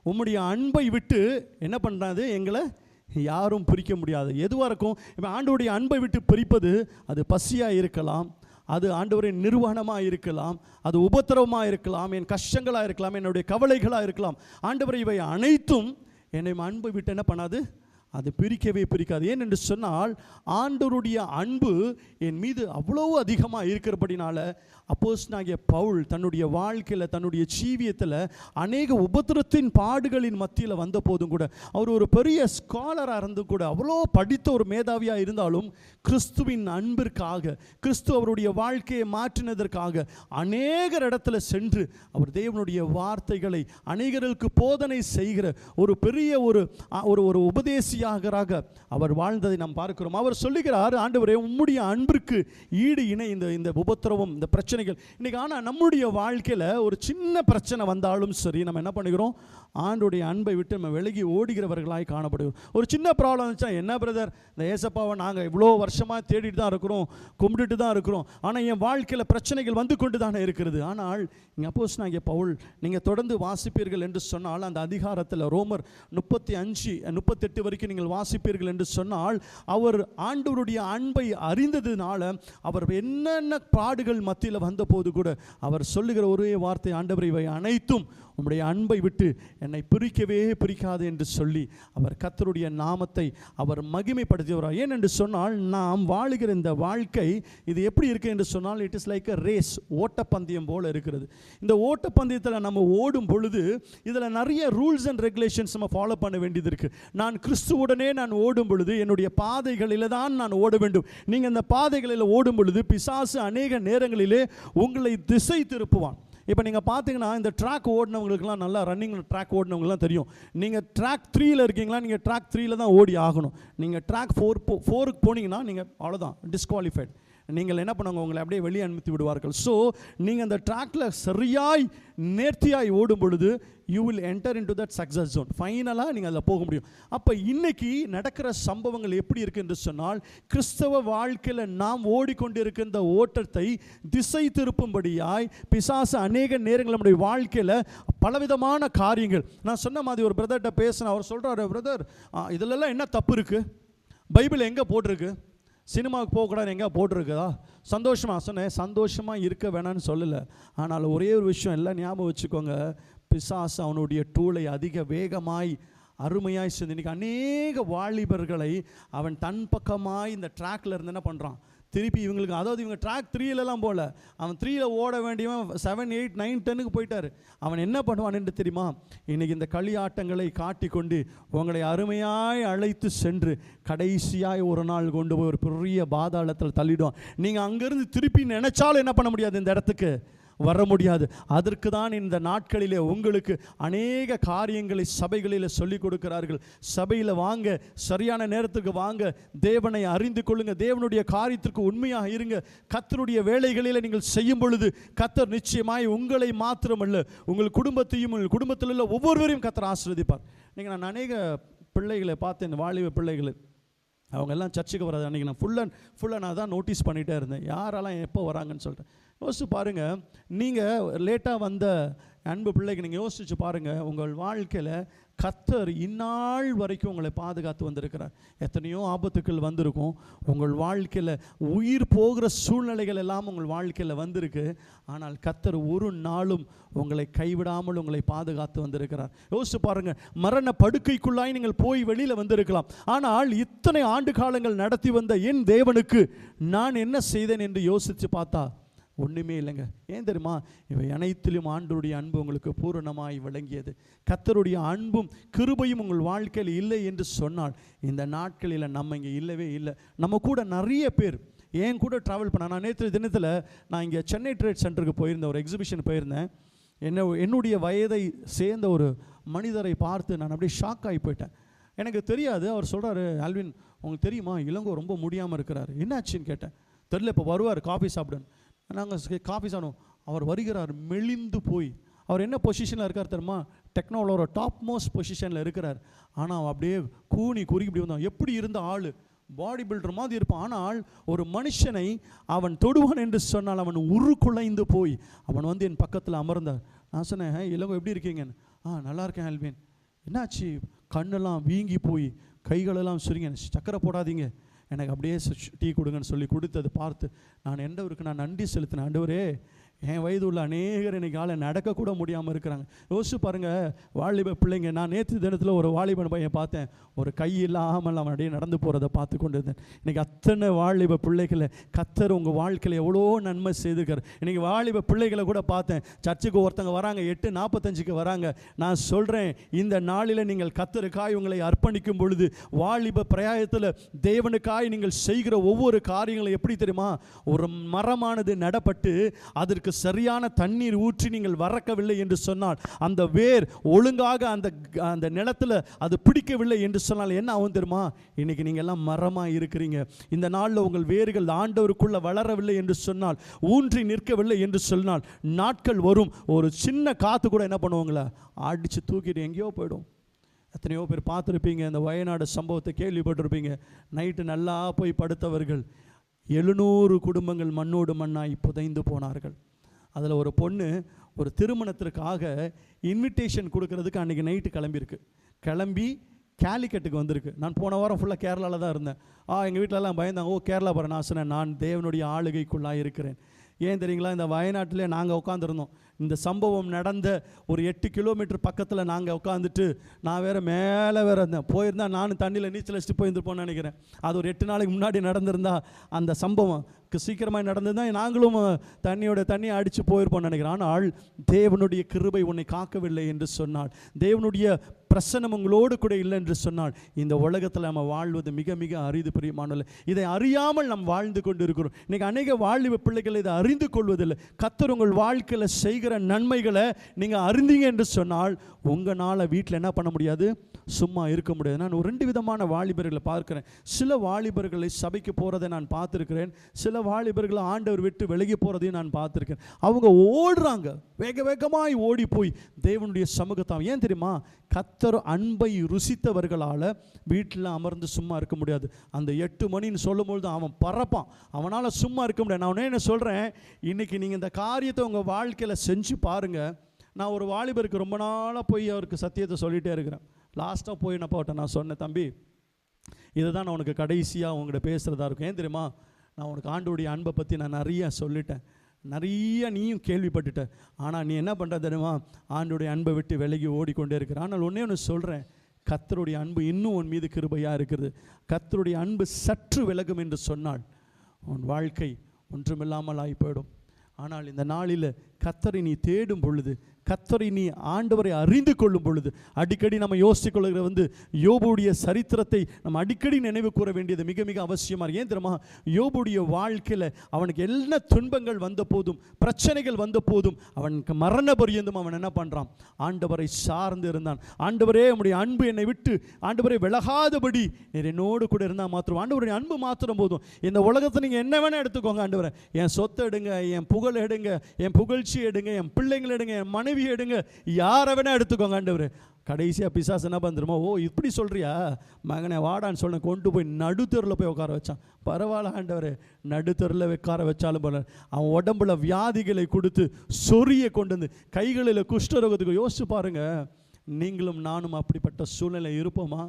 A: உம்முடைய அன்பை விட்டு என்ன பண்ணுறாது, எங்களை யாரும் பிரிக்க முடியாது. எதுவாக இருக்கும், இப்போ ஆண்டவருடைய அன்பை விட்டு பிரிப்பது அது பசியாக இருக்கலாம், அது ஆண்டவரின் நிர்வாணமாக இருக்கலாம், அது உபத்திரவமாக இருக்கலாம், என் கஷ்டங்களாக இருக்கலாம், என்னுடைய கவலைகளாக இருக்கலாம். ஆண்டவர் இவை அனைத்தும் என்னை அன்பை விட்டு என்ன பண்ணாது, அது பிரிக்கவே பிரிக்காது. ஏன் என்று சொன்னால் ஆண்டவருடைய அன்பு என் மீது அவ்வளோ அதிகமாக இருக்கிறபடினால அப்போஸ்தலனாகிய பவுல் தன்னுடைய வாழ்க்கையில் தன்னுடைய ஜீவியத்தில் அநேக உபத்திரத்தின் பாடுகளின் மத்தியில் வந்த போதும் கூட அவர் ஒரு பெரிய ஸ்காலராக இருந்து கூட அவ்வளோ படித்த ஒரு மேதாவியாக இருந்தாலும் கிறிஸ்துவின் அன்பிற்காக கிறிஸ்து அவருடைய வாழ்க்கையை மாற்றினதற்காக அநேகர் இடத்துல சென்று அவர் தேவனுடைய வார்த்தைகளை அநேகர்களுக்கு போதனை செய்கிற ஒரு பெரிய ஒரு உபதேசி கடைசியாக அவர் வாழ்ந்ததை நாம் பார்க்கிறோம். அவர் சொல்லுகிறார், ஆண்டவரே உம்முடைய அன்பிற்கு ஈடு இணை இந்த உபத்திரவம், இந்த பிரச்சனைகள் இன்னைக்கு. ஆனால் நம்முடைய வாழ்க்கையில் ஒரு சின்ன பிரச்சனை வந்தாலும் சரி, நம்ம என்ன பண்ணுகிறோம்? ஆண்டுடைய அன்பை விட்டு நம்ம விலகி ஓடுகிறவர்களாய் காணப்படுகிறோம். ஒரு சின்ன ப்ராப்ளம் இருந்துச்சா, என்ன பிரதர், இந்த ஏசப்பாவை நாங்கள் இவ்வளோ வருஷமாக தேடிட்டு தான் இருக்கிறோம், கும்பிட்டுட்டு தான் இருக்கிறோம், ஆனால் என் வாழ்க்கையில் பிரச்சனைகள் வந்து கொண்டு தானே இருக்கிறது. ஆனால் இங்கே அப்போஸ்தலனாகிய பவுல், நீங்கள் தொடர்ந்து வாசிப்பீர்கள் என்று சொன்னால், அந்த அதிகாரத்தில் ரோமர் 35-38 வரைக்கும் நீங்கள் வாசிப்பீர்கள் என்று சொன்னால், அவர் ஆண்டவருடைய அன்பை அறிந்ததுனால அவர் என்னென்ன பாடுகள் மத்தியில் வந்தபோது கூட அவர் சொல்லுகிற ஒரே வார்த்தை, ஆண்டவர் இவை அனைத்தும் உம்முடைய அன்பை விட்டு என்னை பிரிக்கவே பிரிக்காது என்று சொல்லி அவர் கர்த்தருடைய நாமத்தை அவர் மகிமைப்படுத்தியவரார். ஏன் என்று சொன்னால், நாம் வாழுகிற இந்த வாழ்க்கை இது எப்படி இருக்குது என்று சொன்னால், it is like a race, ஓட்டப்பந்தயம் போல் இருக்கிறது. இந்த ஓட்டப்பந்தயத்தில் நம்ம ஓடும் பொழுது இதில் நிறைய ரூல்ஸ் அண்ட் ரெகுலேஷன்ஸ் நம்ம ஃபாலோ பண்ண வேண்டியது இருக்குது. நான் கிறிஸ்துவுடனே நான் ஓடும் பொழுது என்னுடைய பாதைகளில் தான் நான் ஓட வேண்டும். நீங்கள் இந்த பாதைகளில் ஓடும் பொழுது பிசாசு அநேக நேரங்களிலே உங்களை திசை திருப்புவான். இப்போ நீங்கள் பார்த்தீங்கன்னா, இந்த ட்ராக் ஓடினவங்களுக்குலாம், நல்லா ரன்னிங் ட்ராக் ஓடினவங்களாம் தெரியும். நீங்கள் ட்ராக் 3ல் இருக்கீங்களா, நீங்கள் ட்ராக் 3ல் தான் ஓடி ஆகணும். நீங்கள் ட்ராக் 4க்கு போனீங்கன்னா நீங்கள் அவ்வளோதான், டிஸ்குவாலிஃபைட். நீங்கள் என்ன பண்ணுவாங்க, உங்களை அப்படியே வெளியே அனுமதி விடுவார்கள். ஸோ நீங்கள் அந்த ட்ராக்கில் சரியாய் நேர்த்தியாய் ஓடும் பொழுது you will enter into that success zone. ஃபைனலாக நீங்கள் அதில் போக முடியும். அப்போ இன்னைக்கு நடக்கிற சம்பவங்கள் எப்படி இருக்குது என்று சொன்னால், கிறிஸ்தவ வாழ்க்கையில் நாம் ஓடிக்கொண்டிருக்கிற இந்த ஓட்டத்தை திசை திருப்பும்படியாய் பிசாசு அநேக நேரங்கள் நம்முடைய வாழ்க்கையில் பலவிதமான காரியங்கள். நான் சொன்ன மாதிரி ஒரு பிரதர்கிட்ட பேசினேன். அவர் சொல்கிறாரு, பிரதர் இதிலெல்லாம் என்ன தப்பு இருக்குது? பைபிள் எங்கே போட்டிருக்கு? சினிமாவுக்கு போகக்கூடாது எங்கே போட்டிருக்குதா? சந்தோஷமாக சொன்னேன், சந்தோஷமாக இருக்க வேணான்னு சொல்லலை. ஆனால் ஒரே ஒரு விஷயம் எல்லாம் ஞாபகம் வச்சுக்கோங்க, பிசாசு அவனுடைய டூலை அதிக வேகமாய் அருமையாய் செஞ்சு இன்றைக்கி அநேக வாலிபர்களை அவன் தன் பக்கமாய் இந்த ட்ராக்கில் இருந்து என்ன பண்ணுறான், திருப்பி இவங்களுக்கு, அதாவது இவங்க ட்ராக் 3லலாம் போகல, அவன் 3ல் ஓட வேண்டியவன் 7, 8, 9, 10க்கு போயிட்டார். அவன் என்ன பண்ணுவான் என்று தெரியுமா? இன்றைக்கி இந்த களியாட்டங்களை காட்டி கொண்டு உங்களை அருமையாய் அழைத்து சென்று கடைசியாய் ஒரு நாள் கொண்டு போய் ஒரு பெரிய பாதாளத்தில் தள்ளிடுவான். நீங்கள் அங்கேருந்து திருப்பி நினைச்சாலும் என்ன பண்ண முடியாது, இந்த இடத்துக்கு வர முடியாது. அதற்கு தான் இந்த நாட்களிலே உங்களுக்கு அநேக காரியங்களை சபைகளில் சொல்லிக் கொடுக்கிறார்கள். சபையில் வாங்க, சரியான நேரத்துக்கு வாங்க, தேவனை அறிந்து கொள்ளுங்க, தேவனுடைய காரியத்திற்கு உண்மையாக இருங்க. கர்த்தருடைய வேலைகளில் நீங்கள் செய்யும் பொழுது கர்த்தர் நிச்சயமாய் உங்களை மாத்திரமல்ல, உங்கள் குடும்பத்தையும் உங்கள் குடும்பத்தில் உள்ள ஒவ்வொருவரையும் கர்த்தர் ஆசீர்வதிப்பார். நீங்கள், நான் அநேக பிள்ளைகளை பார்த்தேன், வாலிப பிள்ளைகளை, அவங்க எல்லாம் சர்ச்சுக்கு வராது. அன்றைக்கி நான் ஃபுல்லாக நான் தான் நோட்டீஸ் பண்ணிகிட்டே இருந்தேன், யாரெல்லாம் எப்போ வராங்கன்னு சொல்லிட்டு. யோசிச்சு பாருங்கள், நீங்கள் லேட்டாக வந்த அன்பு பிள்ளைக்கு நீங்கள் யோசிச்சு பாருங்கள், உங்கள் வாழ்க்கையில் கர்த்தர் இந்நாள் வரைக்கும் உங்களை பாதுகாத்து வந்திருக்கிறார். எத்தனையோ ஆபத்துக்கள் வந்திருக்கும், உங்கள் வாழ்க்கையில் உயிர் போகிற சூழ்நிலைகள் எல்லாம் உங்கள் வாழ்க்கையில் வந்திருக்கு. ஆனால் கர்த்தர் ஒரு நாளும் உங்களை கைவிடாமல் உங்களை பாதுகாத்து வந்திருக்கிறார். யோசிச்சு பாருங்கள், மரண படுக்கைக்குள்ளாய் நீங்கள் போய் வெளியில் வந்திருக்கலாம். ஆனால் இத்தனை ஆண்டு காலங்கள் நடத்தி வந்த என் தேவனுக்கு நான் என்ன செய்தேன் என்று யோசித்து பார்த்தா ஒன்றுமே இல்லைங்க. ஏன் தெரியுமா? இவை அனைத்திலும் ஆண்டவருடைய அன்பு உங்களுக்கு பூரணமாய் விளங்கியது. கர்த்தருடைய அன்பும் கிருபையும் உங்கள் வாழ்க்கையில் இல்லை என்று சொன்னால் இந்த நாட்களில் நம்ம இங்கே இல்லவே இல்லை. நம்ம கூட நிறைய பேர் ஏன் கூட ட்ராவல் பண்ண. நான் நேற்று தினத்தில் நான் இங்கே சென்னை ட்ரேட் சென்டருக்கு போயிருந்தேன், ஒரு எக்ஸிபிஷன் போயிருந்தேன். என்னுடைய வயதை சேர்ந்த ஒரு மனிதரை பார்த்து நான் அப்படியே ஷாக் ஆகி போயிட்டேன். எனக்கு தெரியாது. அவர் சொல்கிறாரு, ஆல்வின் உங்களுக்கு தெரியுமா, இளங்கோ ரொம்ப முடியாமல் இருக்கிறார். என்னாச்சுன்னு கேட்டேன். தெரியல, இப்போ வருவார் காஃபி சாப்பிடுன்னு. நாங்கள் காஃபி சாப்பிடுவோம். அவர் வருகிறார் மெலிந்து போய். அவர் என்ன பொசிஷனில் இருக்கார் தெரியுமா? டெக்னாலஜியோட டாப் மோஸ்ட் பொசிஷனில் இருக்கிறார். ஆனால் அவன் அப்படியே கூனி குறுக்கி இப்படி வந்தான். எப்படி இருந்த ஆள், பாடி பில்டர் மாதிரி இருப்பான். ஆனால் ஒரு மனுஷனை அவன் தொடுவான் என்று சொன்னால் அவன் உருக்குலைந்து போய் அவன் வந்து என் பக்கத்தில் அமர்ந்தார். நான் சொன்னேன், இளங்கோ எப்படி இருக்கீங்கன்னு. நல்லா இருக்கேன் ஆல்வின். என்னாச்சு? கண்ணெல்லாம் வீங்கி போய் கைகளெல்லாம் சுருங்க. சக்கரை போடாதீங்க, எனக்கு அப்படியே டீ கொடுங்கன்னு சொல்லி கொடுத்தது பார்த்து நான் ஆண்டவருக்கு நான் நன்றி செலுத்தினேன். ஆண்டவரே, என் வயது உள்ள அநேகர் இன்னைக்கு ஆளை நடக்கக்கூட முடியாமல் இருக்கிறாங்க. யோசிச்சு பாருங்கள், வாலிப பிள்ளைங்க. நான் நேற்று தினத்தில் ஒரு வாலிபன் பையன் பார்த்தேன், ஒரு கை இல்லாமல் அவன் அப்படியே நடந்து போகிறத பார்த்து கொண்டு இருந்தேன். இன்றைக்கி அத்தனை வாலிப பிள்ளைகளை கர்த்தர் உங்கள் வாழ்க்கையில் எவ்வளோ நன்மை செய்துக்கார். இன்றைக்கி வாலிப பிள்ளைகளை கூட பார்த்தேன், சர்ச்சுக்கு ஒருத்தங்க வராங்க, 8:45 வராங்க. நான் சொல்கிறேன், இந்த நாளில் நீங்கள் கர்த்தருக்காய் உங்களை அர்ப்பணிக்கும் பொழுது, வாலிப பிரயாயத்தில் தேவனுக்காய் நீங்கள் செய்கிற ஒவ்வொரு காரியங்களும் எப்படி தெரியுமா? ஒரு மரமானது நடப்பட்டு அதற்கு அதற்கு சரியான தண்ணீர் ஊற்றி நீங்கள் வறக்கவில்லை என்று சொன்னால், அந்த வேர் ஒழுங்காக அந்த நிலத்தில் அது பிடிக்கவில்லை என்று சொன்னால் என்ன ஆகும் தெரியுமா? இன்னைக்கு நீங்கள் எல்லாம் மரமாக இருக்கிறீங்க. இந்த நாளில் உங்கள் வேர்கள் ஆண்டவருக்குள்ள வளரவில்லை என்று சொன்னால், ஊன்றி நிற்கவில்லை என்று சொன்னால், நாட்கள் வரும், ஒரு சின்ன காற்று கூட என்ன பண்ணுவாங்களா, அடித்து தூக்கிட்டு எங்கேயோ போயிடும். எத்தனையோ பேர் பார்த்துருப்பீங்க, இந்த வயநாடு சம்பவத்தை கேள்விப்பட்டிருப்பீங்க. நைட்டு நல்லா போய் படுத்தவர்கள் 700 குடும்பங்கள் மண்ணோடு மண்ணாய் புதைந்து போனார்கள். அதில் ஒரு பொண்ணு ஒரு திருமணத்திற்காக இன்விடேஷன் கொடுக்கறதுக்கு அன்றைக்கி நைட்டு கிளம்பி கேலிக்கட்டுக்கு வந்திருக்கு. நான் போன வாரம் ஃபுல்லாக கேரளாவில் தான் இருந்தேன். எங்கள் வீட்டிலலாம் பயந்தாங்க. கேரளா போகிறேன். நான் சொன்னேன், நான் தேவனுடைய ஆளுகைக்குள்ளாக இருக்கிறேன். ஏன் தெரியுங்களா? இந்த வயநாட்டிலே நாங்கள் உட்காந்துருந்தோம். இந்த சம்பவம் நடந்த ஒரு 8 கிலோமீட்டர் பக்கத்தில் நாங்கள் உட்காந்துட்டு, நான் வேறு மேலே வேறு இருந்தேன். போயிருந்தால் நானும் தண்ணியில் நீச்சல் அடிச்சுட்டு போயிருந்துருப்போன்னு நினைக்கிறேன். அது ஒரு 8 நாளைக்கு முன்னாடி நடந்திருந்தா அந்த சம்பவம் சீக்கிரமாக நடந்ததுதான், நாங்களும் தண்ணியை அடித்து போயிருப்போம்னு நினைக்கிறேன். ஆனால் தேவனுடைய கிருபை உன்னை காக்கவில்லை என்று சொன்னால், தேவனுடைய பிரசன்னம் உங்களோடு கூட இல்லை என்று சொன்னால், இந்த உலகத்தில் நம்ம வாழ்வது மிக மிக அரிது பிரியமானது. இதை அறியாமல் நாம் வாழ்ந்து கொண்டு இருக்கிறோம். இன்றைக்கி அநேக வாலிப பிள்ளைகள் இதை அறிந்து கொள்வதில்லை. கர்த்தர் உங்கள் வாழ்க்கையில் செய்கிற நன்மைகளை நீங்கள் அறிந்தீங்க என்று சொன்னால், உங்களால் வீட்டில் என்ன பண்ண முடியாது, சும்மா இருக்க முடியாது. நான் ஒரு 2 விதமான வாலிபர்களை பார்க்கிறேன். சில வாலிபர்களை சபைக்கு போகிறதை நான் பார்த்துருக்கிறேன். சில வாலிபர்களை ஆண்டவர் விட்டு விலகி போகிறதையும் நான் பார்த்துருக்கேன். அவங்க ஓடுறாங்க, வேகமாய் ஓடி போய் தேவனுடைய சமூகத்தான். ஏன் தெரியுமா? கர்த்தர் அன்பை ருசித்தவர்களால் வீட்டில் அமர்ந்து சும்மா இருக்க முடியாது. அந்த 8 மணின்னு சொல்லும்பொழுது அவன் பறப்பான், அவனால் சும்மா இருக்க முடியாது. நான் என்ன சொல்கிறேன், இன்றைக்கி நீங்கள் இந்த காரியத்தை உங்கள் வாழ்க்கையில் செஞ்சு பாருங்கள். நான் ஒரு வாலிபருக்கு ரொம்ப நாளாக போய் அவருக்கு சத்தியத்தை சொல்லிகிட்டே இருக்கிறேன். லாஸ்ட்டாக போய் என்ன போட்டேன், நான் சொன்னேன், தம்பி இதை தான் நான் உனக்கு கடைசியாக உங்கள்கிட்ட பேசுகிறதா இருக்கும். ஏன் தெரியுமா? நான் உனக்கு ஆண்டவருடைய அன்பை பற்றி நான் நிறைய சொல்லிட்டேன், நிறைய நீயும் கேள்விப்பட்டுட்ட. ஆனால் நீ என்ன பண்ணுற தெரியுமா? ஆண்டவருடைய அன்பை விட்டு விலகி ஓடிக்கொண்டே இருக்கிற. ஆனால் ஒன்று சொல்கிறேன், கர்த்தருடைய அன்பு இன்னும் உன் மீது கிருபையாக இருக்கிறது. கர்த்தருடைய அன்பு சற்று விலகும் என்று சொன்னால் உன் வாழ்க்கை ஒன்றுமில்லாமல் ஆகி போயிடும். ஆனால் இந்த நாளில் கர்த்தரை நீ தேடும் பொழுது, கர்த்தரை நீ ஆண்டவரை அறிந்து கொள்ளும் பொழுது, அடிக்கடி நம்ம யோசிக்கொள்கிற யோபுடைய சரித்திரத்தை நம்ம அடிக்கடி நினைவு கூற வேண்டியது மிக மிக அவசியமாக. ஏன் தெரியுமா? யோபுடைய வாழ்க்கையில் அவனுக்கு என்ன துன்பங்கள் வந்த போதும், பிரச்சனைகள் வந்த போதும், அவனுக்கு மரண பரியந்தம் அவன் என்ன பண்ணுறான், ஆண்டவரை சார்ந்து இருந்தான். ஆண்டவரே உம்முடைய அன்பு என்னை விட்டு ஆண்டவரை விலகாதபடி நீர் என்னோடு கூட இருந்தால் மாத்திரம், ஆண்டவருடைய அன்பு மாத்திரம் போதும். இந்த உலகத்தை நீங்கள் என்ன வேணால் எடுத்துக்கோங்க ஆண்டவரை, என் சொத்தை எடுங்க, என் புகழ் எடுங்க, என் புகழ்ச்சி எடுங்க, என் பிள்ளைங்களை எடுங்க, என் மனைவி எடுங்க, யாரை வேணா எடுத்துக்கோங்க ஆண்டவர். கடைசியாக பிசாசு என்ன பண்ணுறோமோ, இப்படி சொல்கிறியா மகனை வாடான்னு சொன்ன, கொண்டு போய் நடுத்தெருவில் போய் உட்கார வச்சான். பரவாயில்ல ஆண்டவர், நடுத்தெருவில் உட்கார வச்சாலும் போல அவன் உடம்புல வியாதிகளை கொடுத்து சொறியை கொண்டு வந்து கைகளில் குஷ்டரோகத்துக்கு. யோசிச்சு பாருங்க, நீங்களும் நானும் அப்படிப்பட்ட சூழ்நிலை இருப்போமா?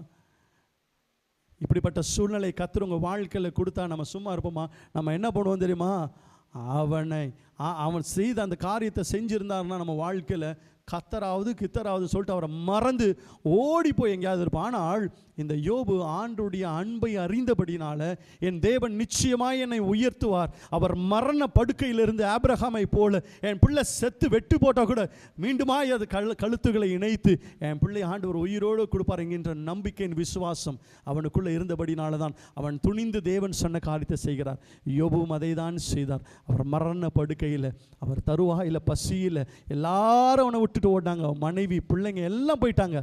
A: இப்படிப்பட்ட சூழ்நிலை கர்த்தர் உங்கள் வாழ்க்கையில் கொடுத்தா நம்ம சும்மா இருப்போமா? நம்ம என்ன பண்ணுவோம் தெரியுமா? அவன் செய்த அந்த காரியத்தை செஞ்சிருந்தாருன்னா நம்ம வாழ்க்கையில் கத்தராவது கித்தராவது சொல்லிட்டு அவரை மறந்து ஓடி போய் எங்கேயாவது இருப்பான். ஆனால் இந்த யோபு ஆண்டவருடைய அன்பை அறிந்தபடினால, என் தேவன் நிச்சயமாய் என்னை உயர்த்துவார், அவர் மரண படுக்கையிலிருந்து ஆபிரகாமை போல என் பிள்ளை செத்து வெட்டு போட்டால் கூட மீண்டுமாய் அது கழுத்துக்களை இணைத்து என் பிள்ளை ஆண்டவர் உயிரோடு கொடுப்பார் என்கின்ற நம்பிக்கையின் விசுவாசம் அவனுக்குள்ளே இருந்தபடினால தான் அவன் துணிந்து தேவன் சொன்ன காரியத்தை செய்கிறார். யோபுவும் அதை தான் செய்தார். அவர் மரண படுக்கையில், அவர் தருவாயில், பசியில் எல்லாரும் அவனை விட்டுட்டு ஓட்டாங்க, மனைவி பிள்ளைங்க எல்லாம் போயிட்டாங்க.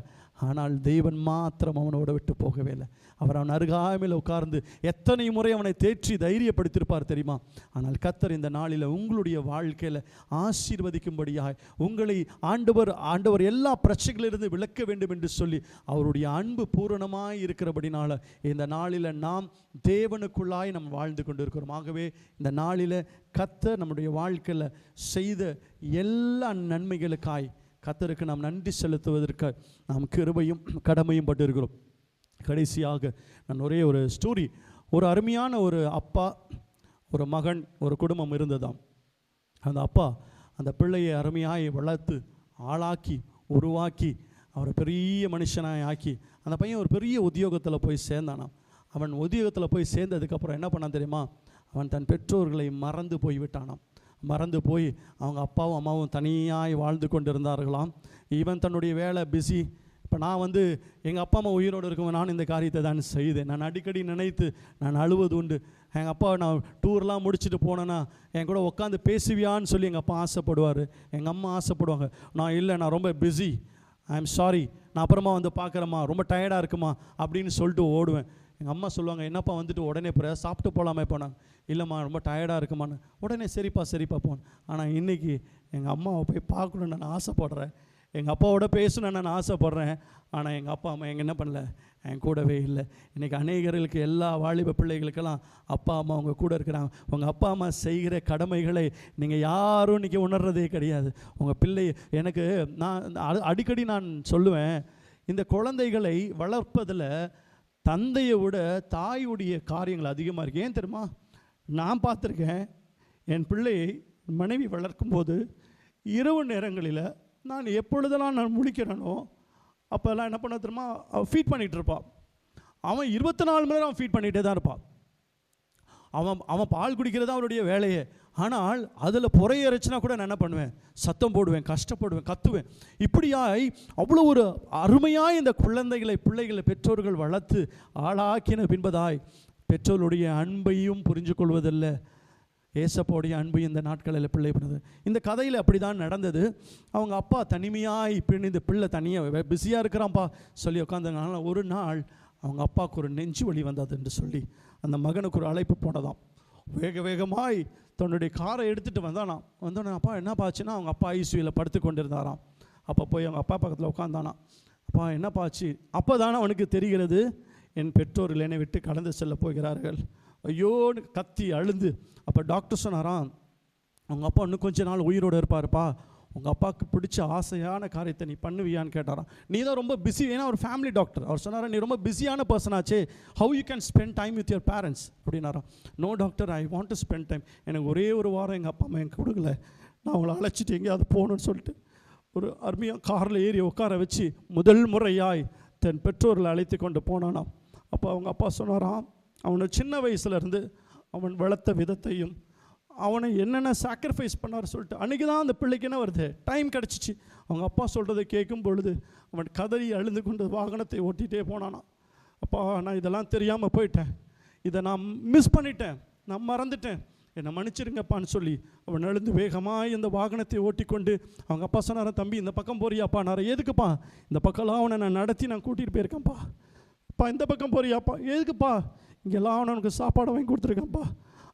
A: ஆனால் தேவன் மாத்திரம் அவனோட விட்டு போகவே இல்லை. அவன் அருகாமையில் உட்கார்ந்து எத்தனை முறை அவனை தேற்றி தைரியப்படுத்தியிருப்பார் தெரியுமா? ஆனால் கர்த்தர் இந்த நாளில் உங்களுடைய வாழ்க்கையில் ஆசீர்வதிக்கும்படியாய் உங்களை ஆண்டவர் எல்லா பிரச்சனைகளிலிருந்து விலக்க வேண்டும் என்று சொல்லி அவருடைய அன்பு பூரணமாய் இருக்கிறபடினால இந்த நாளில் நாம் தேவனுக்குள்ளாய் நாம் வாழ்ந்து கொண்டு இருக்கிறோம். ஆகவே இந்த நாளில் கர்த்தர் நம்முடைய வாழ்க்கையில் செய்த எல்லா நன்மைகளுக்காய் கர்த்தருக்கு நாம் நன்றி செலுத்துவதற்கு நாம் கிருபையும் கடமையும் பட்டு இருக்கிறோம். கடைசியாக நான் ஒரே ஒரு ஸ்டோரி, ஒரு அருமையான ஒரு அப்பா, ஒரு மகன், ஒரு குடும்பம் இருந்ததாம். அந்த அப்பா அந்த பிள்ளையை அருமையாய் வளர்த்து ஆளாக்கி உருவாக்கி அவரை பெரிய மனுஷனாய் ஆக்கி அந்த பையன் ஒரு பெரிய உத்தியோகத்தில் போய் சேர்ந்தானாம். அவன் உத்தியோகத்தில் போய் சேர்ந்ததுக்கப்புறம் என்ன பண்ணான் தெரியுமா? அவன் தன் பெற்றோர்களை மறந்து போய் விட்டானாம். மறந்து போய் அவங்க அப்பாவும் அம்மாவும் தனியாய் வாழ்ந்து கொண்டு இருந்தார்களாம். இவன் தன்னுடைய வேலை பிஸி. இப்போ நான் எங்கள் அப்பா அம்மா உயிரோடு இருக்கும், நான் இந்த காரியத்தை தான் செய்தேன். நான் அடிக்கடி நினைத்து நான் அழுவது உண்டு. எங்கள் அப்பா நான் டூர்லாம் முடிச்சுட்டு போனேன்னா என் கூட உட்காந்து பேசுவியான்னு சொல்லி எங்கள் அப்பா ஆசைப்படுவார். எங்கள் அம்மா ஆசைப்படுவாங்க. நான் இல்லை, நான் ரொம்ப பிஸி, ஐ எம் சாரி, நான் அப்புறமா வந்து பார்க்குறேம்மா, ரொம்ப டயர்டாக இருக்குமா அப்படின்னு சொல்லிட்டு ஓடுவேன். எங்கள் அம்மா சொல்லுவாங்க, என்னப்பா வந்துட்டு உடனே போகிற, சாப்பிட்டு போகலாமே போனாங்க. இல்லைம்மா ரொம்ப டயர்டாக இருக்குமான்னு. உடனே சரிப்பா போனேன். ஆனால் இன்றைக்கி எங்கள் அம்மாவை போய் பார்க்கணுன்னு நான் ஆசைப்படுறேன், எங்கள் அப்பாவோட பேசணுன்னு நான் ஆசைப்பட்றேன். ஆனால் எங்கள் அப்பா அம்மா எங்கள் என்ன பண்ணல, என் கூடவே இல்லை. இன்றைக்கி அநேகர்களுக்கு, எல்லா வாலிப பிள்ளைகளுக்கெல்லாம் அப்பா அம்மா அவங்க கூட இருக்கிறாங்க. உங்கள் அப்பா அம்மா செய்கிற கடமைகளை நீங்கள் யாரும் இன்றைக்கி உணர்றதே கிடையாது. உங்கள் பிள்ளை, எனக்கு நான் அடிக்கடி நான் சொல்லுவேன், இந்த குழந்தைகளை வளர்ப்பதில் தந்தையை விட தாயுடைய காரியங்கள் அதிகமாக இருக்குது. ஏன் தெரியுமா? நான் பார்த்துருக்கேன், என் பிள்ளையை மனைவி வளர்க்கும்போது இரவு நேரங்களில் நான் எப்பொழுதெல்லாம் நான் முழிக்கிறேனோ அப்போல்லாம் என்ன பண்ண தெரியுமா, அவன் ஃபீட் பண்ணிகிட்டு இருப்பான். அவன் 24 மணி நேரம் ஃபீட் பண்ணிகிட்டே தான் இருப்பான். அவன் பால் குடிக்கிறது தான் அவனுடைய வேலையே. ஆனால் அதில் புறையரைச்சினா கூட நான் என்ன பண்ணுவேன், சத்தம் போடுவேன், கஷ்டப்படுவேன், கத்துவேன். இப்படியாய் அவ்வளோ ஒரு அருமையாய் இந்த பிள்ளைகளை பெற்றோர்கள் வளர்த்து ஆளாக்கின பின்பதாய் பெற்றோருடைய அன்பையும் புரிஞ்சு கொள்வதில்லை, ஏசப்போடைய அன்பு இந்த நாட்களில் பிள்ளை பண்ணுது. இந்த கதையில் அப்படி தான் நடந்தது. அவங்க அப்பா தனிமையாக இப்படி இந்த பிள்ளை தனியாக பிஸியாக இருக்கிறான்ப்பா சொல்லி உட்காந்துனால ஒரு நாள் அவங்க அப்பாவுக்கு ஒரு நெஞ்சு வலி வந்தது என்று சொல்லி அந்த மகனுக்கு ஒரு அழைப்பு போனதாம். வேகமாய் தன்னுடைய காரை எடுத்துகிட்டு வந்தோன்னே அப்பா என்னப்பா ஆச்சுன்னா, அவங்க அப்பா ஐசியூவில் படுத்து கொண்டிருந்தாராம். அப்போ போய் அவங்க அப்பா பக்கத்தில் உட்காந்தானா. அப்பா என்னப்பா ஆச்சு? அப்போ தானே அவனுக்கு தெரிகிறது, என் பெற்றோர்கள் என்னை விட்டு கடந்து செல்ல போகிறார்கள். ஐயோன்னு கத்தி அழுந்து. அப்போ டாக்டர் சொன்னாராம், உங்கள் அப்பா இன்னும் கொஞ்ச நாள் உயிரோடு இருப்பாருப்பா, உங்கள் அப்பாவுக்கு பிடிச்ச ஆசையான காரியத்தை நீ பண்ணுவியான்னு கேட்டாராம். நீ தான் ரொம்ப பிஸி, ஏன்னா ஒரு ஃபேமிலி டாக்டர். அவர் சொன்னாரா, நீ ரொம்ப பிஸியான பர்சன் ஆச்சு, how you can spend time with your parents அப்படின்னாராம். No doctor, I want to spend time. எனக்கு ஒரே ஒரு வாரம் எங்கள் அப்பா அம்மா எனக்கு கொடுக்கல, நான் அவங்கள அழைச்சிட்டு எங்கேயாவது போகணுன்னு சொல்லிட்டு ஒரு அருமையாக காரில் ஏறி உட்கார வச்சு முதல் முறையாய் தன் பெற்றோர்களை அழைத்து கொண்டு போனானாம். அப்போ அவங்க அப்பா சொன்னாராம், அவனை சின்ன வயசுலேருந்து அவன் வளர்த்த விதத்தையும் அவனை என்னென்ன சாக்ரிஃபைஸ் பண்ணார் சொல்லிட்டு அன்றைக்கி தான் அந்த பிள்ளைக்கு என்ன வருது, டைம் கிடச்சிச்சு. அவங்க அப்பா சொல்கிறத கேட்கும் பொழுது அவன் கதறி அழுந்து கொண்டு வாகனத்தை ஓட்டிகிட்டே போனானா. அப்பா நான் இதெல்லாம் தெரியாமல் போயிட்டேன், இதை நான் மிஸ் பண்ணிட்டேன், நான் மறந்துட்டேன், என்னை மன்னிச்சிருங்கப்பான்னு சொல்லி அவன் எழுந்து வேகமாக இந்த வாகனத்தை ஓட்டி கொண்டு அவங்க அப்பா சொன்னார, தம்பி இந்த பக்கம் போறியாப்பா? நான் எதுக்குப்பா? இந்த பக்கம்லாம் அவனை நான் நடத்தி நான் கூட்டிகிட்டு போயிருக்கேன்ப்பா. அப்பா இந்த பக்கம் போறியாப்பா? எதுக்குப்பா? இங்கெல்லாம் அவனுக்கு சாப்பாடு வாங்கி கொடுத்துருக்கேன்ப்பா.